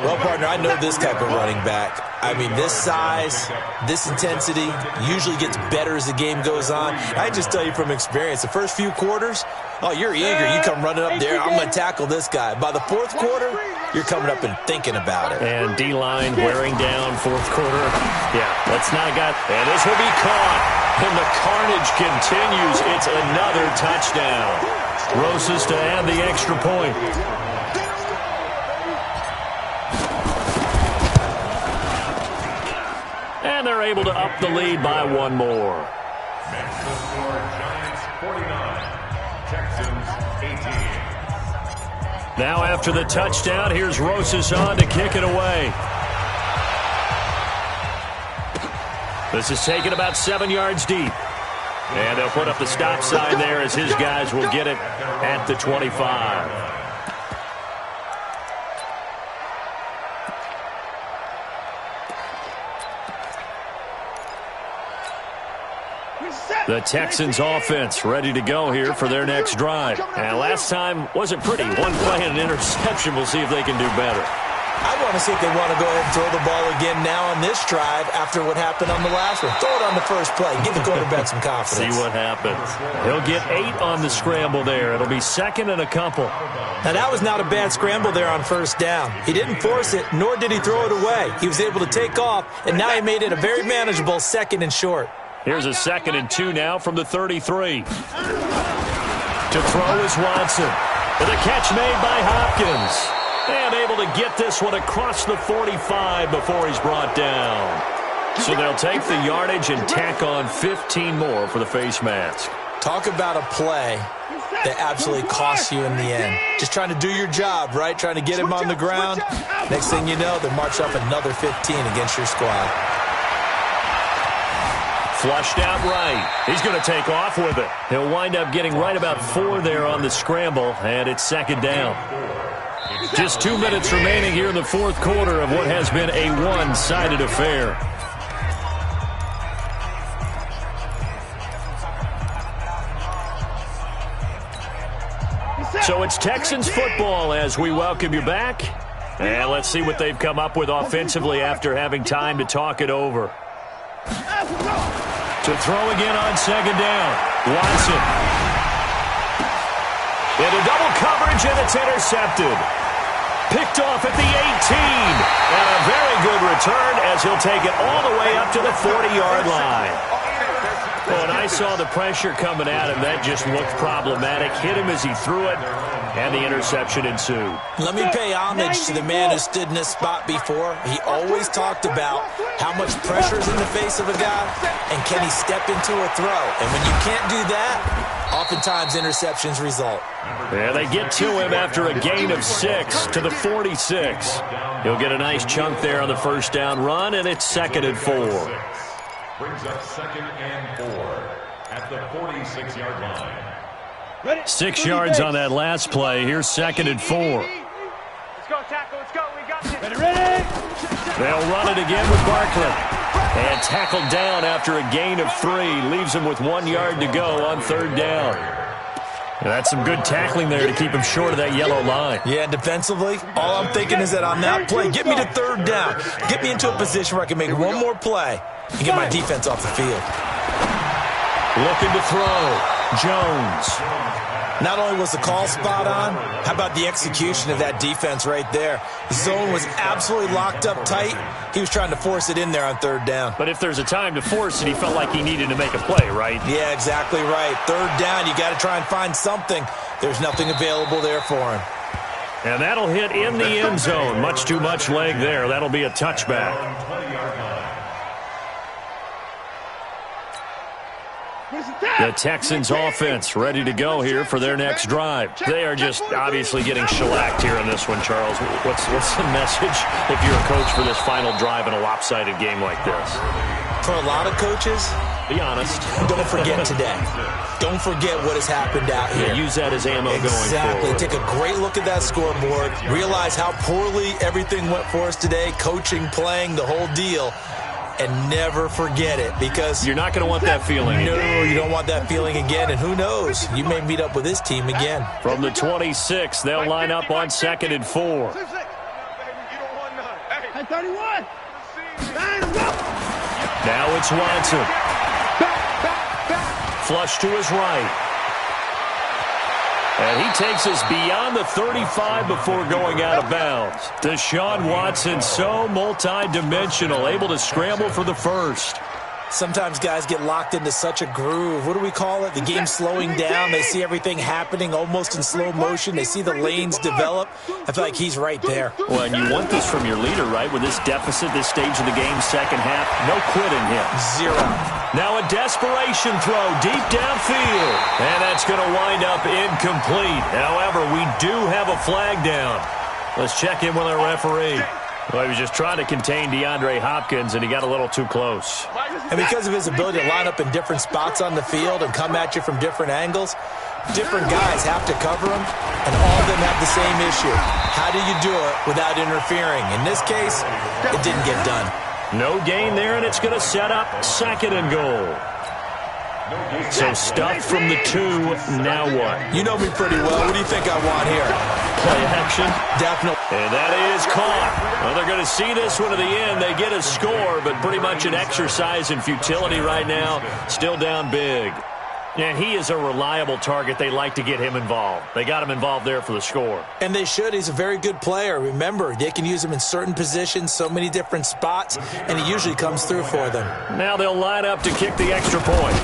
Well, partner, I know this type of running back. I mean, this size, this intensity usually gets better as the game goes on. I just tell you from experience, the first few quarters, oh, you're eager. You come running up there, I'm going to tackle this guy. By the fourth quarter, you're coming up and thinking about it. And D-line wearing down fourth quarter. Yeah, that's not a guy. And this will be caught. And the carnage continues. It's another touchdown. Rosas to add the extra point. And they're able to up the lead by 1 more. Makes the score Giants 49, Texans 18. Now after the touchdown, here's Rosas on to kick it away. This is taken about 7 yards deep. And they'll put up the stop sign there as his guys will get it at the 25. The Texans offense ready to go here for their next drive. And last time wasn't pretty. 1 play and an interception. We'll see if they can do better. I want to see if they want to go ahead and throw the ball again now on this drive after what happened on the last one. Throw it on the first play. Give the quarterback some confidence. See what happens. He'll get 8 on the scramble there. It'll be second and a couple. Now, that was not a bad scramble there on first down. He didn't force it, nor did he throw it away. He was able to take off, and now he made it a very manageable second and short. Here's a 2nd and 2 now from the 33. To throw is Watson. With a catch made by Hopkins. And able to get this one across the 45 before he's brought down. So they'll take the yardage and tack on 15 more for the face mask. Talk about a play that absolutely costs you in the end. Just trying to do your job, right? Trying to get him on the ground. Next thing you know, they march up another 15 against your squad. Flushed out right. He's going to take off with it. He'll wind up getting right about 4 there on the scramble, and it's second down. Just 2 minutes remaining here in the fourth quarter of what has been a one-sided affair. So it's Texans football as we welcome you back. And let's see what they've come up with offensively after having time to talk it over. To throw again on second down. Watson. Into double coverage, and it's intercepted. Picked off at the 18. And a very good return as he'll take it all the way up to the 40-yard line. Well, and I saw the pressure coming at him. That just looked problematic. Hit him as he threw it, and the interception ensued. Let me pay homage to the man who stood in this spot before. He always talked about how much pressure is in the face of a guy, and can he step into a throw. And when you can't do that, oftentimes interceptions result. Yeah, they get to him after a gain of 6 to the 46. He'll get a nice chunk there on the first down run, and it's 2nd and 4. Brings up 2nd and 4 at the 46-yard line. 6 yards on that last play. Here's 2nd and 4. Let's go, tackle. Let's go. We got this. Ready? They'll run it again with Barkley. And tackled down after a gain of 3. Leaves him with 1 yard to go on third down. And that's some good tackling there to keep him short of that yellow line. Yeah, defensively, all I'm thinking is that on that play, get me to third down. Get me into a position where I can make one more play and get my defense off the field. Looking to throw. Jones. Not only was the call spot on, how about the execution of that defense right there? The zone was absolutely locked up tight. He was trying to force it in there on third down. But if there's a time to force it, he felt like he needed to make a play, right? Yeah, exactly right. Third down, you got to try and find something. There's nothing available there for him. And that'll hit in the end zone. Much too much leg there. That'll be a touchback. The Texans offense ready to go here for their next drive. They are just obviously getting shellacked here in this one, Charles. What's the message if you're a coach for this final drive in a lopsided game like this? For a lot of coaches, Be honest. Don't forget today. Don't forget what has happened out here. Yeah, use that as ammo going forward. Exactly. Take a great look at that scoreboard. Realize how poorly everything went for us today. Coaching, playing, the whole deal. And never forget it, because you're not going to want that feeling again. No, you don't want that feeling again. And who knows? You may meet up with this team again. From the 26, they'll line up on 2nd and 4. Hey, 31. Now it's Watson. Flush to his right. And he takes us beyond the 35 before going out of bounds. Deshaun Watson, so multi-dimensional, able to scramble for the first. Sometimes guys get locked into such a groove. What do we call it? The game's slowing down. They see everything happening almost in slow motion. They see the lanes develop. I feel like he's right there. Well, and you want this from your leader, right? With this deficit, this stage of the game, second half, no quitting him. Zero. Now a desperation throw deep downfield. And that's going to wind up incomplete. However, we do have a flag down. Let's check in with our referee. Well, he was just trying to contain DeAndre Hopkins, and he got a little too close. And because of his ability to line up in different spots on the field and come at you from different angles, different guys have to cover him, and all of them have the same issue. How do you do it without interfering? In this case, it didn't get done. No gain there, and it's going to set up 2nd and goal. So stuff from the 2, now what? You know me pretty well. What do you think I want here? Play action. Definitely. And that is caught. Well, they're going to see this one to the end. They get a score, but pretty much an exercise in futility right now. Still down big. And he is a reliable target. They like to get him involved. They got him involved there for the score. And they should. He's a very good player. Remember, they can use him in certain positions, so many different spots, and he usually comes through for them. Now they'll line up to kick the extra point.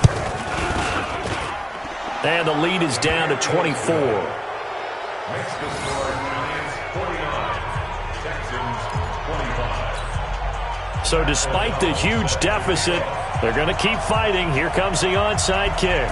And the lead is down to 24. Makes the score Giants 49, Texans 25. So despite the huge deficit, they're going to keep fighting. Here comes the onside kick.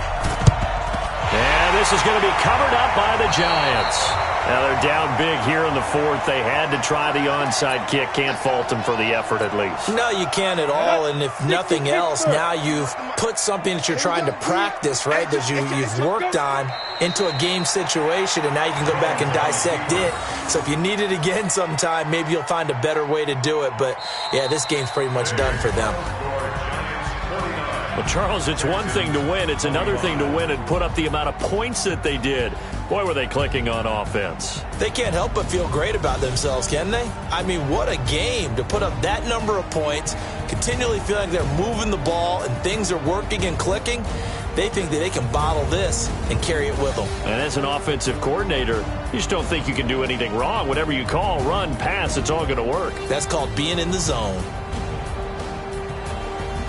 And this is going to be covered up by the Giants. Now they're down big here in the 4th. They had to try the onside kick. Can't fault them for the effort at least. No, you can't at all. And if nothing else, now you've put something that you're trying to practice, right, that you've worked on into a game situation, and now you can go back and dissect it. So if you need it again sometime, maybe you'll find a better way to do it. But, yeah, this game's pretty much done for them. Well, Charles, it's one thing to win. It's another thing to win and put up the amount of points that they did. Boy, were they clicking on offense. They can't help but feel great about themselves, can they? I mean, what a game to put up that number of points, continually feeling they're moving the ball and things are working and clicking. They think that they can bottle this and carry it with them. And as an offensive coordinator, you just don't think you can do anything wrong. Whatever you call, run, pass, it's all going to work. That's called being in the zone.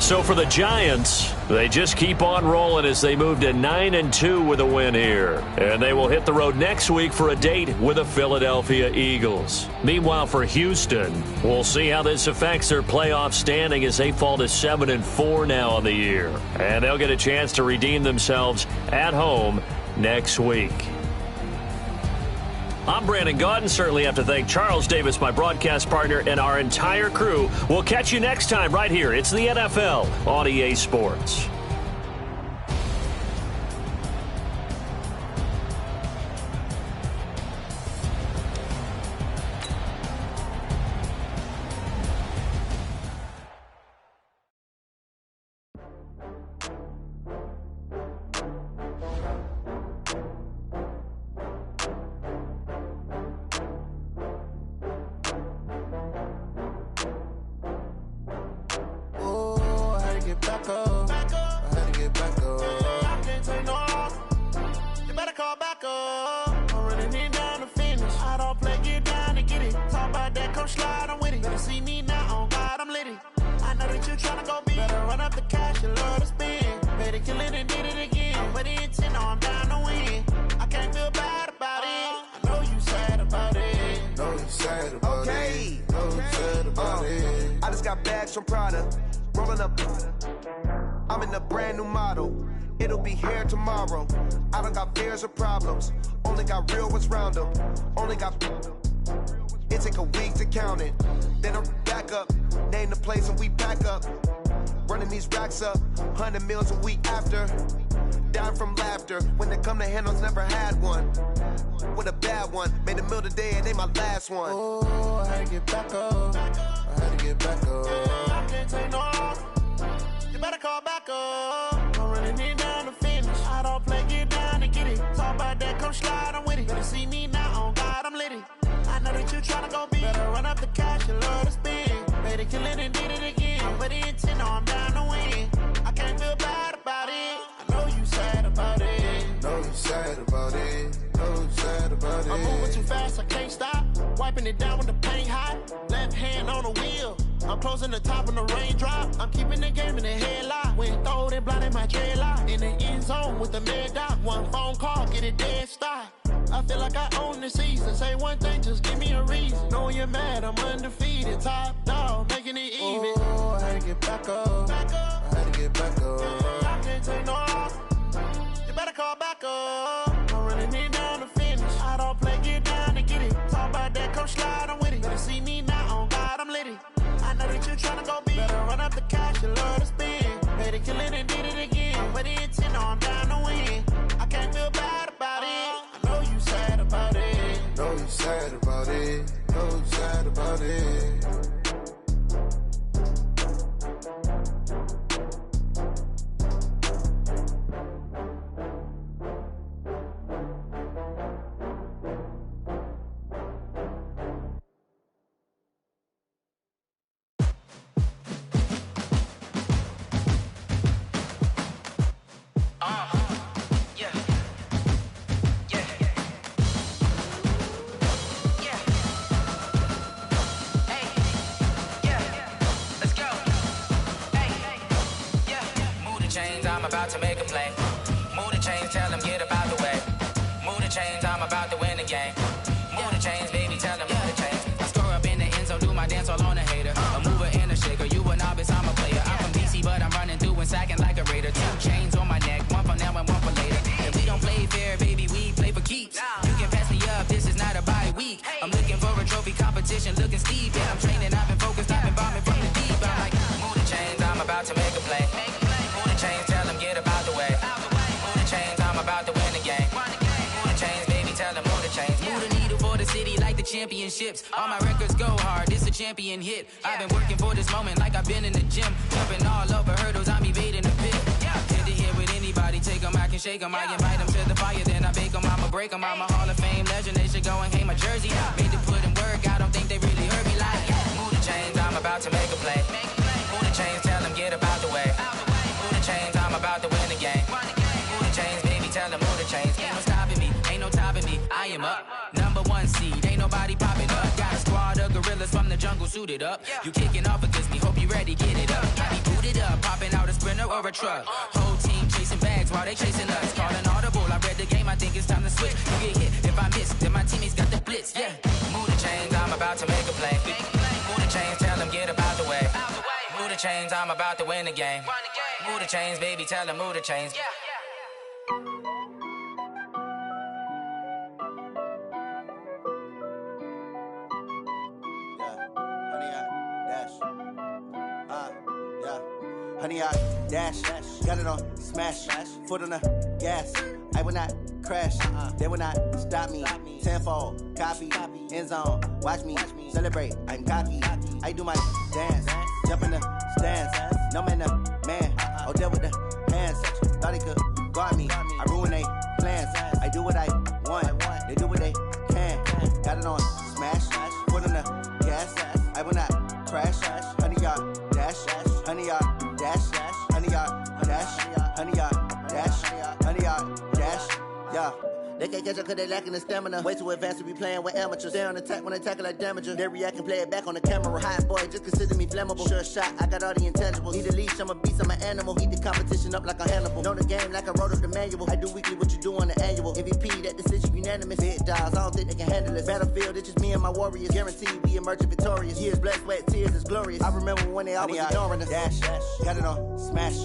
So for the Giants, they just keep on rolling as they move to 9-2 with a win here. And they will hit the road next week for a date with the Philadelphia Eagles. Meanwhile, for Houston, we'll see how this affects their playoff standing as they fall to 7-4 now on the year. And they'll get a chance to redeem themselves at home next week. I'm Brandon Gaudin. Certainly have to thank Charles Davis, my broadcast partner, and our entire crew. We'll catch you next time right here. It's the NFL on EA Sports. I'm in a brand new model. It'll be here tomorrow. I don't got fears or problems. Only got real what's round them. Only got. It take a week to count it. Then I back up. Name the place and we back up. running these racks up, 100 meals a week after. Dying from laughter, when they come to handles, never had one. With a bad one, made a meal today and they my last one. Oh, I had to get back up, I had to get back up. I can't take no, you better call back up. I'm running it down to finish, I don't play, get down and get it. Talk about that, come slide, I'm with it. Better see me now, on God, I'm litty. I know that you tryna go big, better run up the cash, you love to spend. Made a kill it and did it again, but the intent, no, I'm down to win. I can't feel bad about it, I know you sad about it. Know you sad about it, know you sad about it. I'm moving too fast, I can't stop. Wiping it down with the paint hot. Left hand on the wheel. I'm closing the top on the raindrop. I'm keeping the game in the headlock. When throwed and blinded my dreadlock. In the end zone with the mad dot. One phone call, get it dead stop. I feel like I own the season. Say one thing, just give me a reason. Knowing you're mad, I'm undefeated. Top dog, making it even. Oh, I had to get back up. I had to get back up. I can't take no off. You better call back up. I'm running it down to finish. I don't play, get down and get it. Talk about that, come slide, I'm with it. Better see me now, on God, I'm litty. I know that you tryna go big. Better run up the cash, you love to spend. Made it, kill it, and did it again. But the intent, no, I'm down to win. I can't feel bad about it. I know you sad about it. Know you sad about it, know you sad about it. I'm about to make a play. Move the chains, tell them get up out the way. Move the chains, I'm about to win the game. Move the chains, baby, tell them move the chains. I score up in the end zone, do my dance all on a hater. A mover and a shaker, you a novice, I'm a player. I'm from DC, but I'm running through and sacking like a raider. 2 chains on my neck, one for now and one for later. If we don't play fair, baby, we play for keeps. You can pass me up, this is not a bye week. I'm looking for a trophy competition, looking steep. Yeah, I'm training, I've been focused, I've been bombing from the deep. I'm like, move the chains, I'm about to make a play. Move the chains, tell them get up out the way. Move the chains, I'm about to win the game. Move the chains, baby, tell them move the chains. Move the needle for the city like the championships. All my records go hard, this a champion hit. I've been working for this moment like I've been in the gym. Jumping all over hurdles, I'm evading the pit. Tend to hit with anybody, take them, I can shake them. I invite them to the fire, then I bake them, I'ma break them. I'm a Hall of Fame legend, they should go and hang my jersey. Made to put in work, I don't think they really heard me like, move the chains, I'm about to make a play. Move the chains, tell them get up out the way. Move the chains, I'm about to win the game. Move the chains, baby, tell them move the chains. Ain't no stopping me, ain't no topping me. I am up, #1 seed, ain't nobody popping up. Got a squad of gorillas from the jungle suited up. You kicking off against me, hope you ready, get it up. I be booted up, popping out a Sprinter or a truck. Whole team chasing bags while they chasing us. Calling audible, I read the game, I think it's time to switch. You get hit, if I miss, then my teammates got the blitz, yeah. Move the chains, I'm about to make a play. Move the chains, tell them get up out the way. Move the chains, I'm about to win the game. Move the chains, baby, tell them move the chains. Honey, I dash, got it on smash, foot on the gas. I will not crash, they will not stop me. Tenfold, copy, end zone, watch me celebrate. I'm cocky, I do my dance, jump in the stands. No man, man, oh there with the hands. Thought he could guard me, I ruin they plans. I do what I want, they do what they can. Got it on smash, foot on the gas. I will not crash, honey, y'all dash, honey, y'all dash, honey, y'all dash, honey, y'all dash, honey, y'all dash, yeah. They can't catch up cause they lacking the stamina. Way too advanced to be playing with amateurs. Stay on attack when they tackle like damager. They react and play it back on the camera. Hot boy, just consider me flammable. Sure shot, I got all the intangibles. Need a leash, I'm a beast, I'm an animal. Eat the competition up like a Hannibal. Know the game like I wrote up the manual. I do weekly what you do on the annual. MVP, that decision unanimous. Big dogs, I don't think they can handle this. Battlefield, it's just me and my warriors. Guaranteed we emerge victorious. Years, blood, sweat, tears, is glorious. I remember when they always ignoring us. Dash, got it on smash,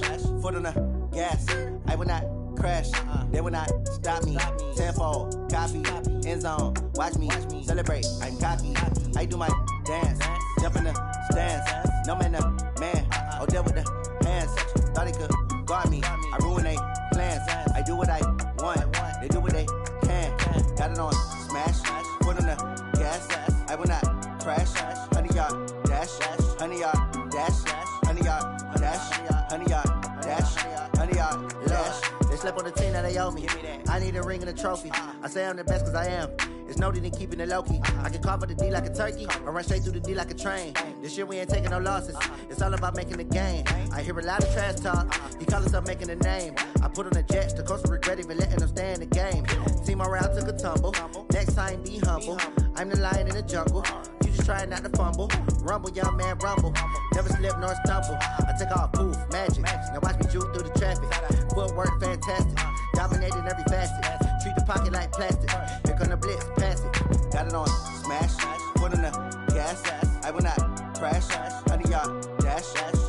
foot on the gas. I will not crash, they will not stop me. Tenfold, copy, end zone, watch me celebrate. I'm cocky, I do my dance, jump in the stands. No man, man, oh there with the hands. Thought they could guard me. I ruin they plans. I do what I want. They do what they can. Got it on smash. Foot on the gas. I will not crash. 100-yard dash. 100-yard dash. 100-yard dash. 100-yard dash. 100-yard dash. They slept on the team that they owe me. I need a ring and a trophy. I say I'm the best cause I am. It's noted in keeping it low-key. I can carve up the D like a turkey or run straight through the D like a train. This year we ain't taking no losses. It's all about making the game. I hear a lot of trash talk. He call himself making a name. I put on the Jets. The coach will regret even letting them stay in the game. Team around took a tumble. Next time be humble. I'm the lion in the jungle. You just trying not to fumble. Rumble, young man, rumble. Never slip nor stumble. I take off, poof, magic. Now watch me juke through the traffic. Footwork fantastic. Dominating every facet. Treat the pocket like plastic. Here come the blitz, pass it. Got it on smash. Foot on the gas. I will not crash. 100-yard dash.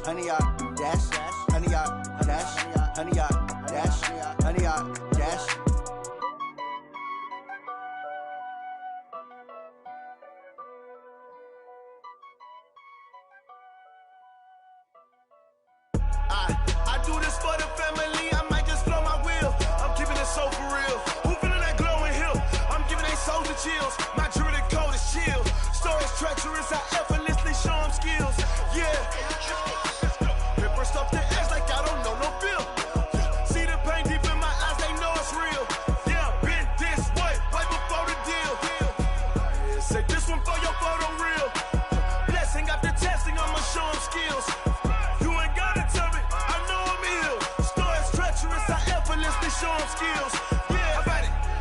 100-yard dash. 100-yard dash. 100-yard dash. 100-yard dash. I do this for the family. I might just blow my wheel. I'm keeping it so for real. Who feeling that glowing hill? I'm giving they souls the chills. My jewelry code is chill. Stories treacherous. I effortlessly show them skills. Yeah. Paper stuff the edge like I don't know no feel. See the pain deep in my eyes. They know it's real. Yeah, been this way right before the deal. Say this one for your photo real. Blessing after testing. I'ma show them skills. Show them skills. Yeah,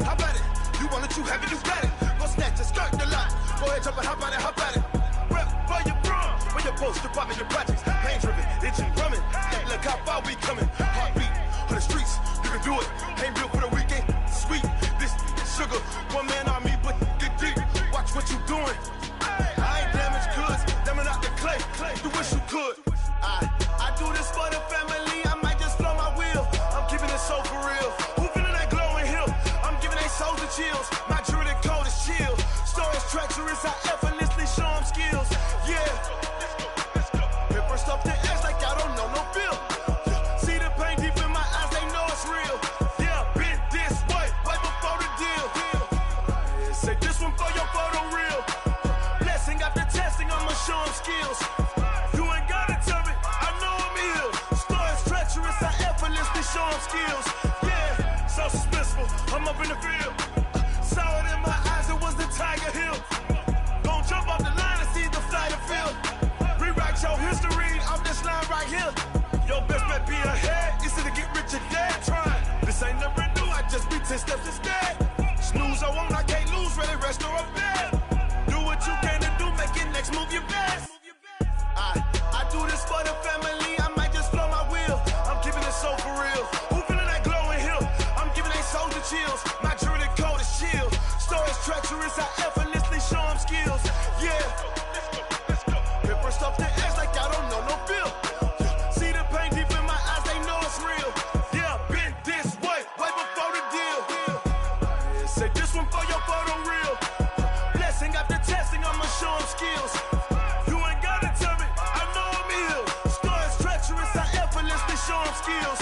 how about it? You want it, you have it, you got it. Go snatch it, skirt the lot. Go ahead, jump it, how about it? Rep where you from? Where you post, department, your projects. Pain driven, engine drumming. Look how far we coming. Heartbeat on the streets, you can do it. Ain't built for the weekend. Sweet, this sugar. One man army, but get deep. Watch what you doing. I ain't damaged goods, damn out the clay. You wish you could. I do this for the family. I might just blow my wheel. I'm keeping it so for real. Who feeling that glowing hill? I'm giving they souls the chills. My jewelry code is chill. Stories treacherous. I effortlessly show them skills. Yeah. Paper stuff the edge like I don't know no feel. See the pain deep in my eyes. They know it's real. Yeah, been this way right before the deal. Say this one for your photo real. Blessing after testing. I'ma show them skills. Show them skills, yeah, so suspenseful. I'm up in the field, saw it in my eyes, it was the Tiger Hill. Gon' jump off the line and see the flight of field. Rewrite your history off this line right here. Your best bet be ahead, easy to get rich or dead. Trying, this ain't never new, I just be 10 steps instead. Snooze I won't, I can't lose, ready, rest or up bed. Do what you can to do, make it next move your best. I do this for the family, I might just blow my wheel. I'm keeping it so for real. Who feeling that glowing hill? I'm giving they souls the chills. My jewelry code is chill. Stories treacherous. I effortlessly show them skills. Yeah. Paper stuff the edge like I don't know no feel. See the pain deep in my eyes. They know it's real. Yeah, been this way right before the deal. Say this one for your photo real. Blessing after testing. I'ma show them skills. You ain't gotta tell me. I know I'm ill. Stories treacherous. I effortlessly show them skills.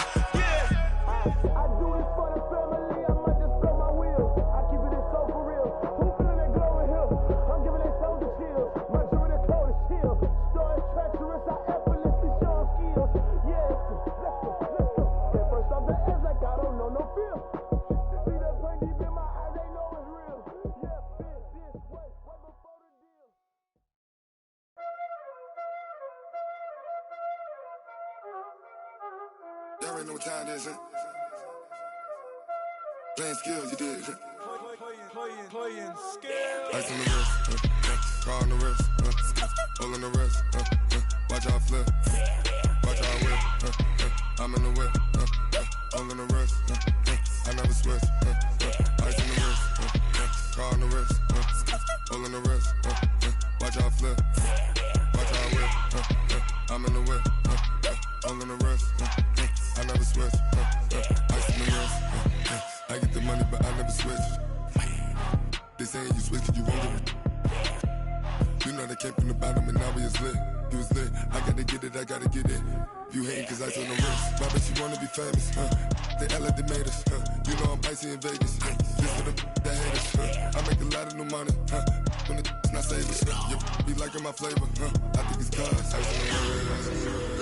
Y'all already know what time it is, huh? Playing skills, you did, huh? Playing skills. Ice on the wrist, car on the wrist, hole on the wrist, watch out flip, watch out whip, I'm in the whip, hole on the wrist, I never switch, ice on the wrist, car on the wrist, hole on the wrist, watch out flip, watch out whip, I'm in the whip, hole on the wrist, I never switch, ice on the wrist, I get the money but I never switch. They saying you switch 'cause you won't do it. You know the Came from the bottom and now he is lit. He was lit. I gotta get it, I gotta get it. You hating cause I told no risk. My bitch, you wanna be famous, They elevated, You know I'm icy in Vegas, This for the that hate us, I make a lot of new money, When the not savers, You be liking my flavor, I think it's cause ice on the wrist,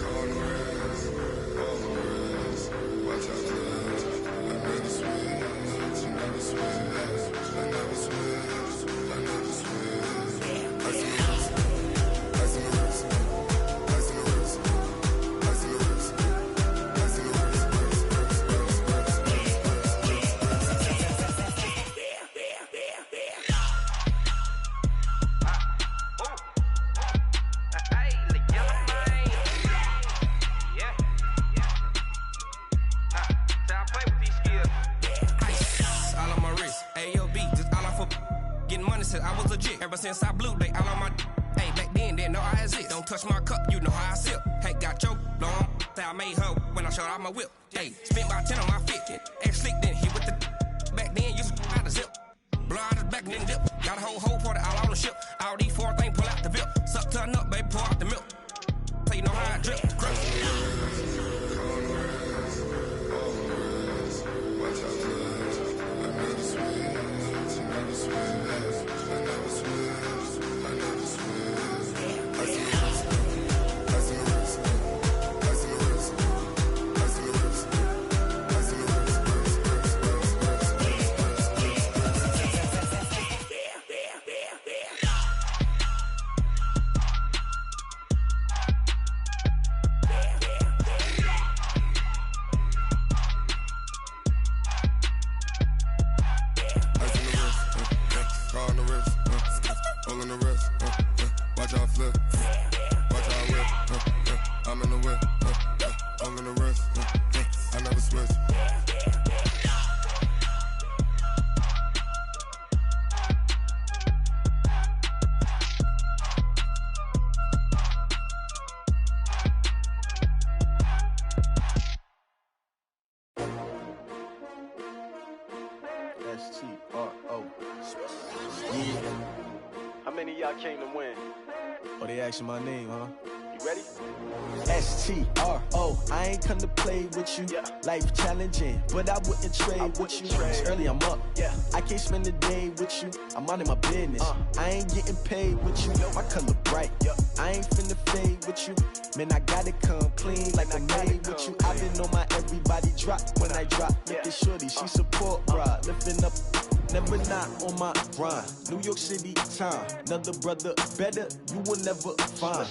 on the wrist, on the wrist. Watch out, cuz I never switch, you never switch, I never switch, I never switch. Ice on the wrist, ice on the wrist, ice on the wrist, ice on the wrist, ice on the wrist. I was legit. Ever since I blew, they all on my hey, back then, didn't know I exist. Don't touch my cup, you know how I sip. Hey, got your long, say I made her when I showed out my whip. Hey, spent about 10 on my fit. Ex slick, then hit with the back then, used to out the zip. Blow out his back and then dip. Got a whole party all on the ship. All these four things, pull out the VIP. Suck to a nut, baby, pour out the milk. So you know how I drip. Grip. How many of y'all came to win? Oh, they asking my name, huh? You ready? STRO, I ain't come to play with you. Yeah. Life challenging, but I wouldn't trade with you. It's early, I'm up. Yeah. I can't spend the day with you. I'm minding my business. I ain't getting paid with you. My color bright. Yeah. I ain't finna fade with you. Man, I gotta come clean like I made with you. I've been on my everybody drop when I drop. Look at shorty, she support rod. Lifting up, never not on my grind. New York City time. Another brother better, you will never find.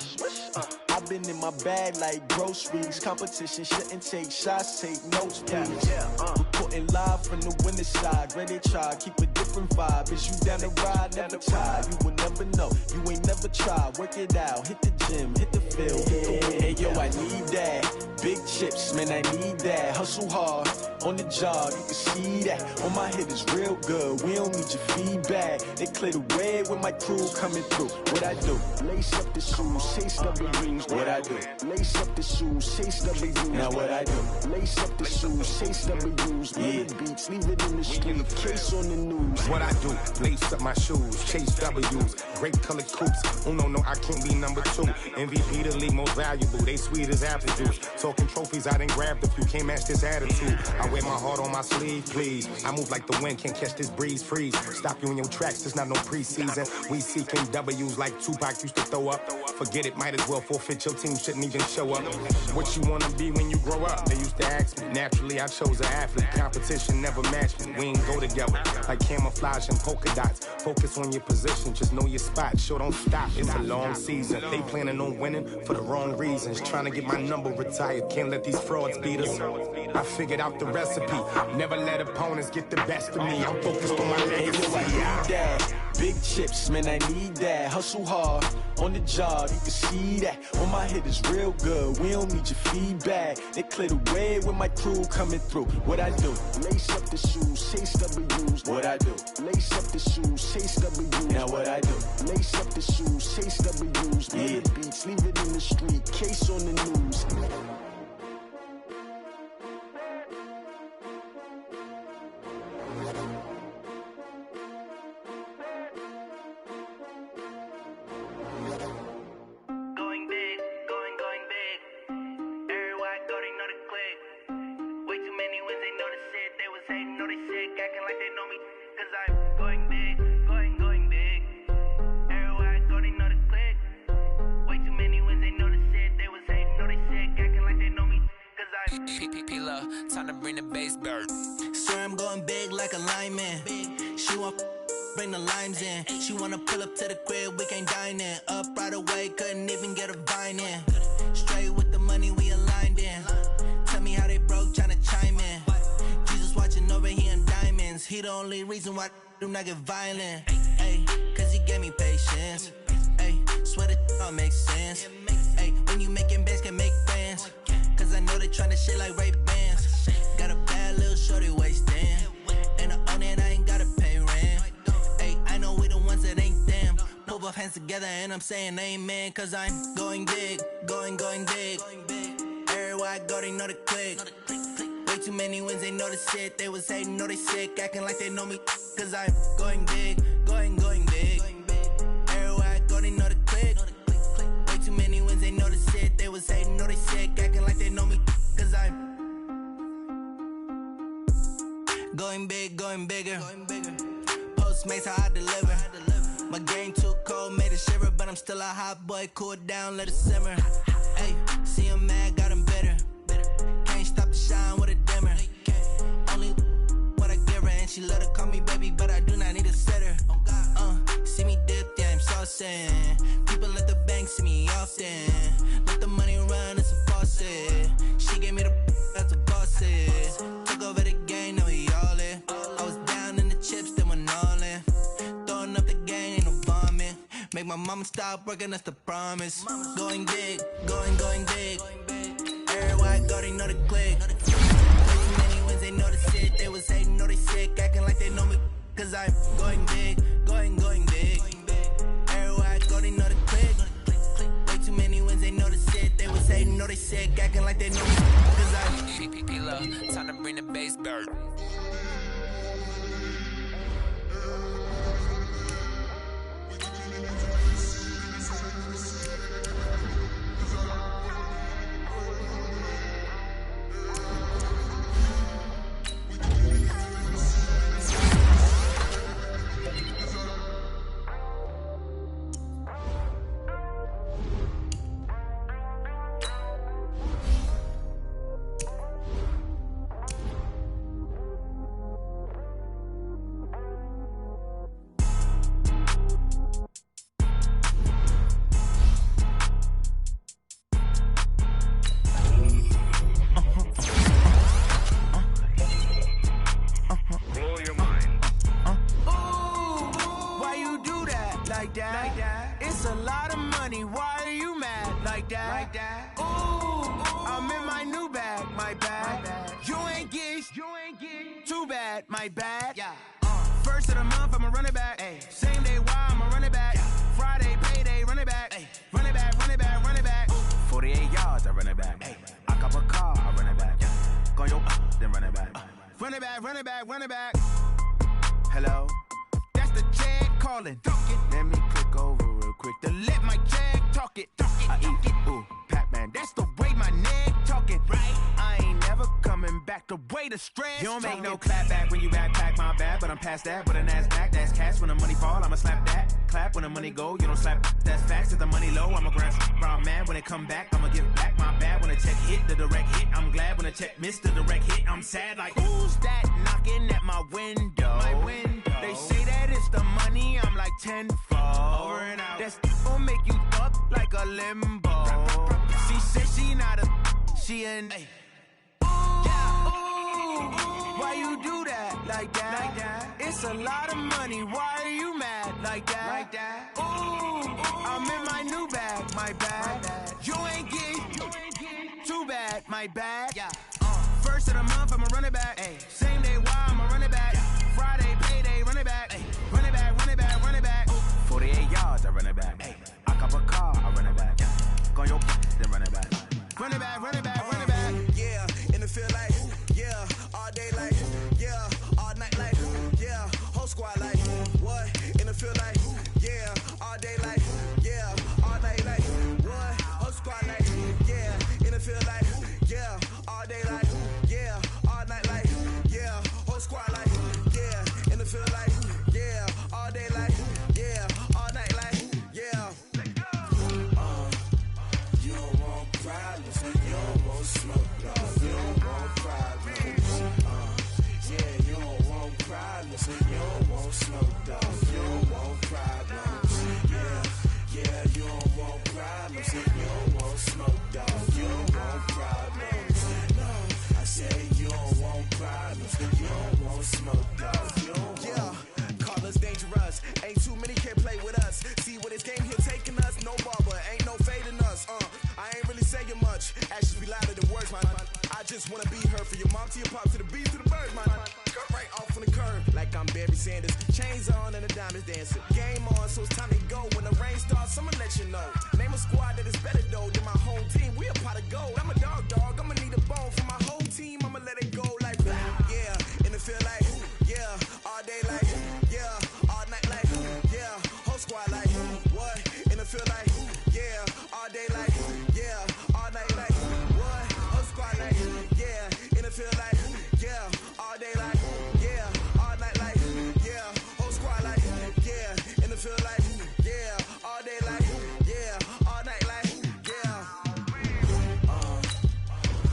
I've been in my bag like groceries. Competition shouldn't take shots, take notes, please. Reporting live from the winning side. Ready to try, keep a different vibe. Is you down the ride, never tired. You will never know, you ain't never tried. Work it out, hit the gym, hit the field, hit the wind. Hey yo, I need that. Big chips, man, I need that. Hustle hard, on the job, you can see that. On my head is real good, we don't need your feedback. They clear the way with my crew coming through. What I do? Lace up the shoes, chase W's. What I do? Lace up the shoes, chase W's. Now what I do? Lace up the shoes, chase W's. Yeah. Beats, leave it in the street, case on the news. What I do? Lace up my shoes, chase W's. Great colored coops. Oh no, I can't be number 2. MVP the league most valuable. They sweet as apple juice. Talking trophies, I didn't grab the few. Can't match this attitude. I wear my heart on my sleeve, please. I move like the wind, can't catch this breeze, freeze. Stop you in your tracks, there's not no preseason. We seeking W's like Tupac used to throw up. Forget it, might as well forfeit. Your team shouldn't even show up. What you wanna be when you grow up? They used to ask me. Naturally, I chose an athlete. Competition never matched me. We ain't go together like camouflage and polka dots. Focus on your position, just know your spot. Sure, don't stop. It's a long season. They planning on winning for the wrong reasons. Trying to get my number retired. Can't let these frauds beat us. I figured out the recipe. Never let opponents get the best of me. I'm focused on my legacy. Big chips, man, I need that. Hustle hard, on the job, you can see that. On my head is real good, we don't need your feedback. They clear the way with my crew coming through. What I do? Lace up the shoes, chase W's. What I do? Lace up the shoes, chase W's. Now what I do? Lace up the shoes, chase W's. Yeah. Beats, leave it in the street, case on the news. bring the limes in. She wanna pull up to the crib, we can't dine in. Up right away, couldn't even get a vine in. Straight with the money, we aligned in. Tell me how they broke, tryna chime in. Jesus watching over here in diamonds. He the only reason why I do not get violent. Ay, cause he gave me patience. Ay, swear that all makes sense. Ay, when you making bands, can make friends. Cause I know they tryna shit like Ray-Bans. Got a bad little shorty wasting. And I own it, I ain't gotta pay rent. Ay, I know we the ones that ain't them. Pull both hands together and I'm saying amen. Cause I'm going big, going big. Everywhere I go, they know the click. Way too many wins, they know the shit. They was hating, know they sick, acting like they know me. Cause I'm going big, going big. Everywhere I go, they know the click. Way too many wins, they know the shit. They was hating, know they sick, acting like they know me. Cause I'm going big, going bigger. Postmates, how I deliver. My game too cold, made it shiver. But I'm still a hot boy, cool it down, let it simmer. Hey, see him mad, got him bitter. Can't stop the shine with a dimmer. Only what I give her, and she love to call me baby, but I do not need a sitter. See me dip, yeah, I'm saucing. People at the bank see me often. Let the money run, it's a faucet. She gave me the that's a bosses. Took over the game, now we all in. I was down in the chips, then went all in. Throwing up the game, ain't no bombing. Make my mama stop working, that's the promise. Going big, going big. Everywhere I go, they know the click. Way too many wins, they know the shit. They was hating, know they sick, acting like they know me. Cause I'm going big, going big. Everywhere I go, they know the click. Way too many wins, they know the shit. They was hating, know they sick, acting like they know me. Cause I'm love, time to bring the bass back. It's a lot of money, why are you mad like that? Ooh, I'm in my new bag, my bad. You ain't get too bad, my bad. First of the month, I'ma run it back. Same day, why I'ma run it back. Friday, payday, run it back. Run it back, run it back, run it back. 48 yards, I run it back. I cop a car, I run it back. Go yo, then run it back. Run it back, run it back, run it back. Hello? That's the check calling. Let me click over real quick to let my check talk it. I eat it, ooh, Pac-Man. That's the way my neck talking. Right? I ain't never coming back the way the stress. You don't make no clap back when you backpack, my bad. But I'm past that, but a NASDAQ, that's cash. When the money fall, I'ma slap that. Clap when the money go, you don't slap. That's facts. If the money low, I'ma grab brown man. When it come back, I'ma give back my bad. When the check hit, the direct hit. I'm glad when the check missed the direct hit. I'm sad like, who's that knocking at my window? My window. They say that it's the money, I'm like tenfold. Over and out. That's gon' make you up like a limbo. She said she not a, she an. Why you do that like that? It's a lot of money, why are you mad like that? Ooh, I'm in my new bag, my bad. You ain't get too bad, my bad. First of the month, I'ma run it back. Same day, why I'ma run it back. Friday, payday, run it back. Run it back, run it back, run it back. 48 yards, I run it back. I cop a car, I run it back. Go yo, then run it back. Run it back, run it back, run it back. Yeah, in the field like, yeah, all day like, yeah, all night like, yeah, whole squad like, what? In the field like, yeah, all day like, yeah, all night like, what? Whole squad like, yeah, in the field like, yeah, all day like, yeah, all night like, yeah, whole squad like, yeah, in the field like, yeah, all day like, yeah, all night like, yeah. You don't want problems, you don't want smoke, no, you don't want problems. Yeah, you don't want problems, you don't want smoke, dog. saying much. Actions be louder than words, man. I just wanna be her, for your mom to your pop to the beat to the bird, man. Cut right off on the curb, like I'm Barry Sanders. Chains on and the diamonds dancing. Game on, so it's time to go. When the rain starts, I'ma let you know. Name a squad that is better though than my home team. We a pot of gold. I'm a dog. I'ma need a bone for my whole team. I'ma let it go like yeah. And it feel like yeah. All day like yeah. All night like yeah. Whole squad like what? And it feel like yeah. All day like yeah. All night like what? Whole squad like yeah. And it feel like yeah. All day like yeah. All night like yeah. Whole squad like yeah. And it feel like yeah. All day like yeah. All night like yeah.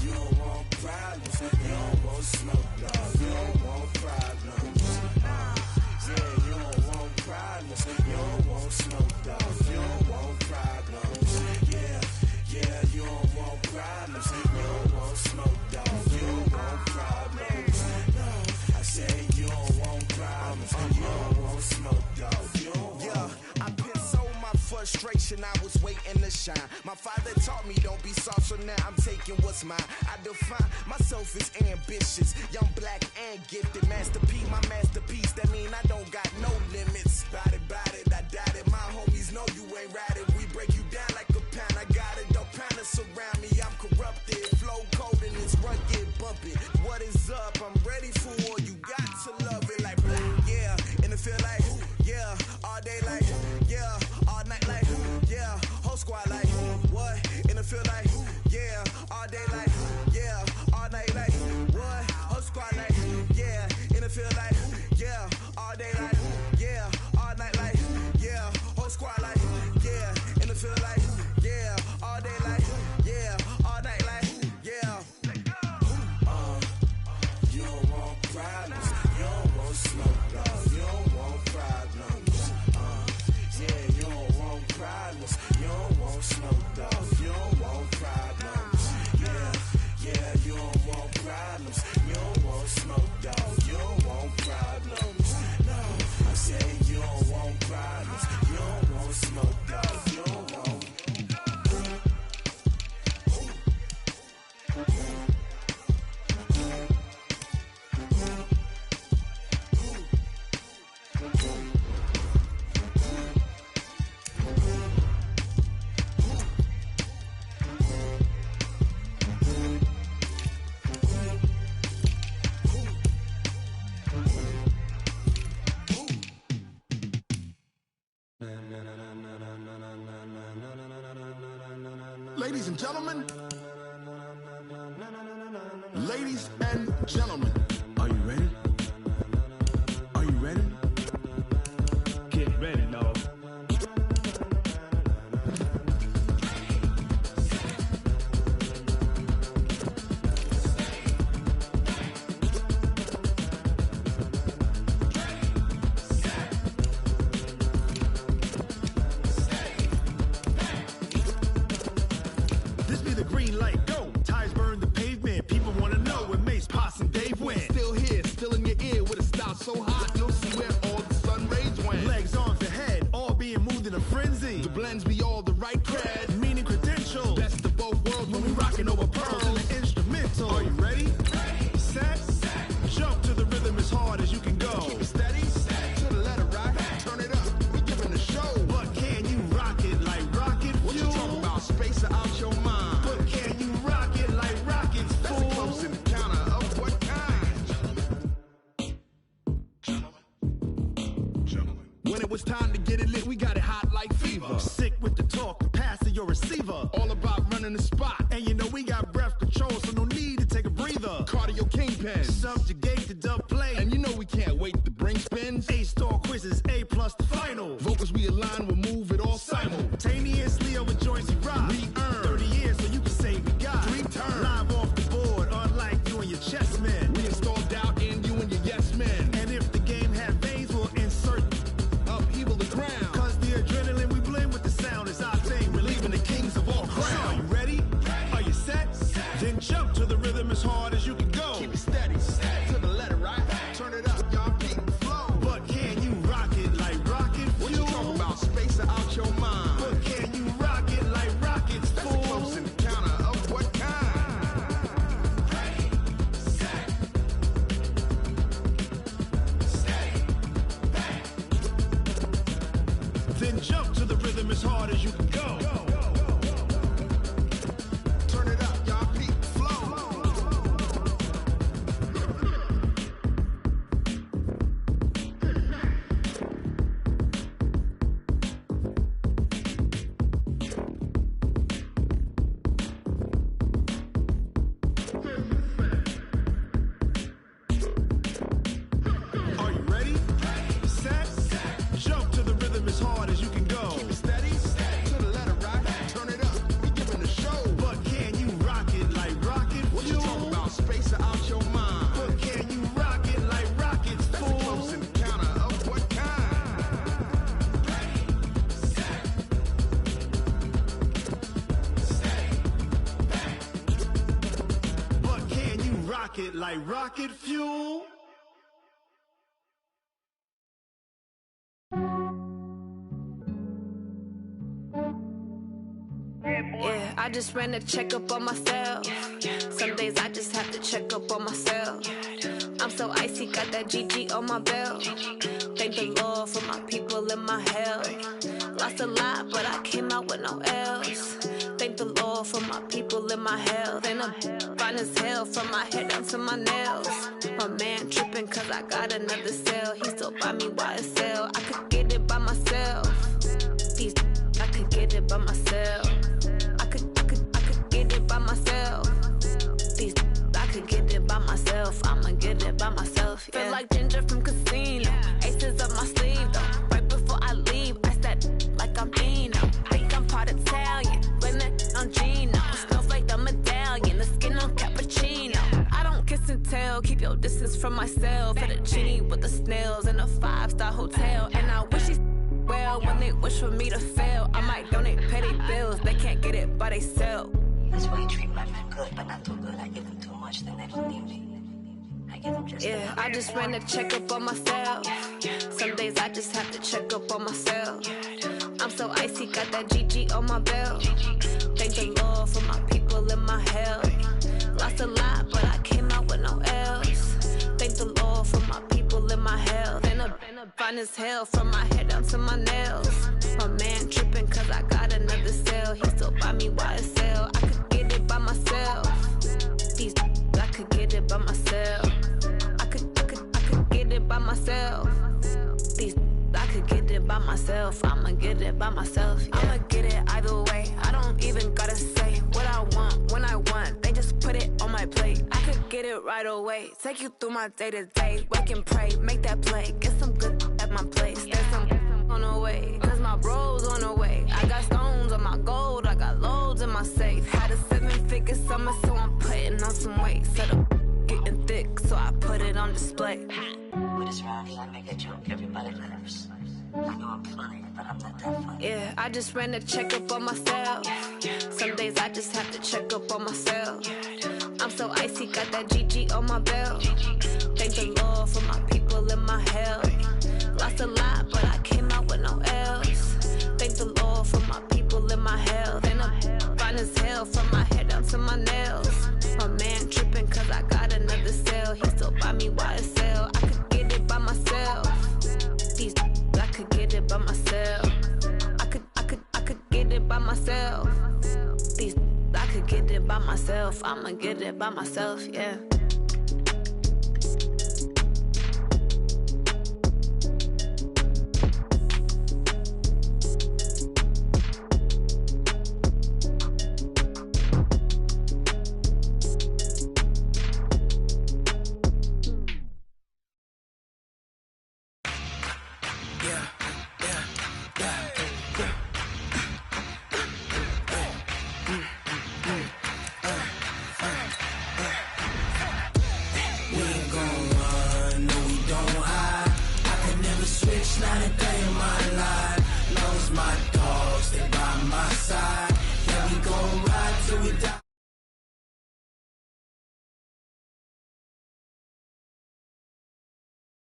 You don't want problems. You don't want smoke, no. You don't want problems. Yeah, you don't want problems. You don't want smoke, dog. You don't want problems. Yeah, you don't want problems. You don't want smoke, dog. You don't want problems. No, I say you don't want problems. You don't want smoke, dog. You don't want. Yeah, I pissed so my frustration. I was waiting to shine. My father taught me don't be soft, so now I'm taking what's mine. I define myself as ambitious, young, black, and gifted. Master P, my masterpiece. That mean I don't got no limits. Bout it, I doubt it. My homies know you ain't ratted. We break you down like a pound. I got it, don't pound to surround me. I'm corrupted, flow cold and it's rugged, bumpy. What is up? I'm ready for war. You got to love it like yeah. And it feel like yeah. All day like yeah. All night like yeah. Whole squad like what? And it feel like yeah. All day like yeah. All night like what? Whole squad like yeah. And it feel like yeah. All day like yeah. All night like yeah. Whole squad like yeah. And it feel like yeah. All day like yeah. All night like yeah. You don't want problems. You don't want smoke, dog. You don't want problems. Yeah, you don't want problems. You don't want smoke, dog. You don't want problems. Yeah, you don't want problems. You don't want smoke, dog. You don't want problems. No, I say you don't want problems. You don't want smoke, dog. You don't want. Ladies and gentlemen, ladies and gentlemen, are you ready? Are you ready? Get ready, dog. So hot, you'll see where all the sun rays went. Legs, arms, and head, all being moved in a frenzy. The blends be all the right cred, meaning credentials. best of both worlds when we rockin' over pearls and the instrumental. Are you ready? Set, jump to the rhythm as hard as you can go. Keep it steady, to the letter right. Turn it up, we giving the show. But can you rock it like rocket fuel? What you talking about? Space or out your mind? But can you rock it like rockets, That's fool? a close encounter of what kind? When it was time to get it lit, we got it hot like fever. Sick with the talk, the pass to your receiver. All about running the spot. And you know we got breath control, so no need to take a breather. Cardio kingpin. Subjugate the dub play. And you know we can't wait to bring spins. A-star quizzes, A+ the final. Vocals we align, we'll move it all simultaneously over joints we rock. We earn 30 years, so you can say we got 3 turns. Live off the board, unlike you and your chess men. We install doubt in you and your yes men. And if the game had veins, we'll insert upheaval the ground. Cause the adrenaline we blend with the sound is our thing, relieving the kings of all crowns. So are you ready? Are you set? Then jump to the rhythm as hard as you can go. Keep it steady, to the letter right. Turn it up, y'all keep the flow. But can you rock it like rocket fuel? What you talking about? Space or out your mind? But can you rock it as hard as you can go. Turn it up, y'all. Peak flow. Are you ready? Set. Jump to the rhythm as hard as you can go. Keep it steady. To the letter rock. Turn it up. We giving the show. But can you rock it like rocket fuel? What you talking about? Space out your mind. But can you rock it like rockets, fool? That's a close encounter of what kind? But can you rock it like rocket fuel? Yeah, I just ran a checkup on myself. Some days I just have to check up on myself. I'm so icy, got that GG on my belt. Thank the Lord for my people in my health. Lost a lot, but I came out with no L's. Thank the Lord for my people in my health. And I'm fine as hell from my head down to my nails. My man tripping cause I got another cell. He still buy me YSL. I could get it by myself. These I could get it by myself. I could get it by myself. These I could get it by myself. I'ma get it by myself. Yeah. Feel like Ginger from Casino. Aces up my sleeve though. Right before I leave, I said like I'm Dino. Think I'm part Italian, blame that on Gino. Smells like the medallion, the skin on cappuccino. I don't kiss and tell, keep your distance from myself. At a genie with the snails in a 5-star hotel. And I wish he's well when they wish for me to fail. I might donate petty bills, they can't get it by themselves. That's why you treat my friend good, but not too good. I give them too much, then they don't need me. I give them just yeah, I just ran a checkup on myself. Some days I just have to check up on myself. I'm so icy, got that GG on my belt. Thank the Lord for my people in my health. Lost a lot, but I came out with no L's. Thank the Lord for my people in my health. And I'm fine as hell from my head down to my nails. My man tripping cause I got another cell. He still buy me YSL. I could get it by myself. These I could get it by myself. I could get it by myself. These I could get it by myself. I'ma get it by myself. Yeah. I'ma get it either way. I don't even gotta say what I want when I want. They just put it on my plate. I could get it right away. Take you through my day to day. Wake and pray, make that play. Get some good at my place. There's some on the way. Cause my bro's on the way. I got stones on my gold. I got loads in my safe. Had a 7-figure summer, so I'm putting on some weight. Set up getting thick, so I put it on display. With this round here, I make a joke. Everybody laughs. I know I'm funny, but I'm not that funny. Yeah, I just ran a checkup on myself. Some days I just have to check up on myself. I'm so icy, got that GG on my belt. Thank the Lord for my people in my health. Lost a lot, but I came out with no L's. Thank the Lord for my people in my health. And I'm fine as hell from my head down to my nails. My man tripping cause I got another cell. He still buy me YSL. I could get it by myself. These I could get it by myself. I could get it by myself. These I could get it by myself. I'ma get it by myself, yeah. Not a day in my life. Lost my dogs, they by my side.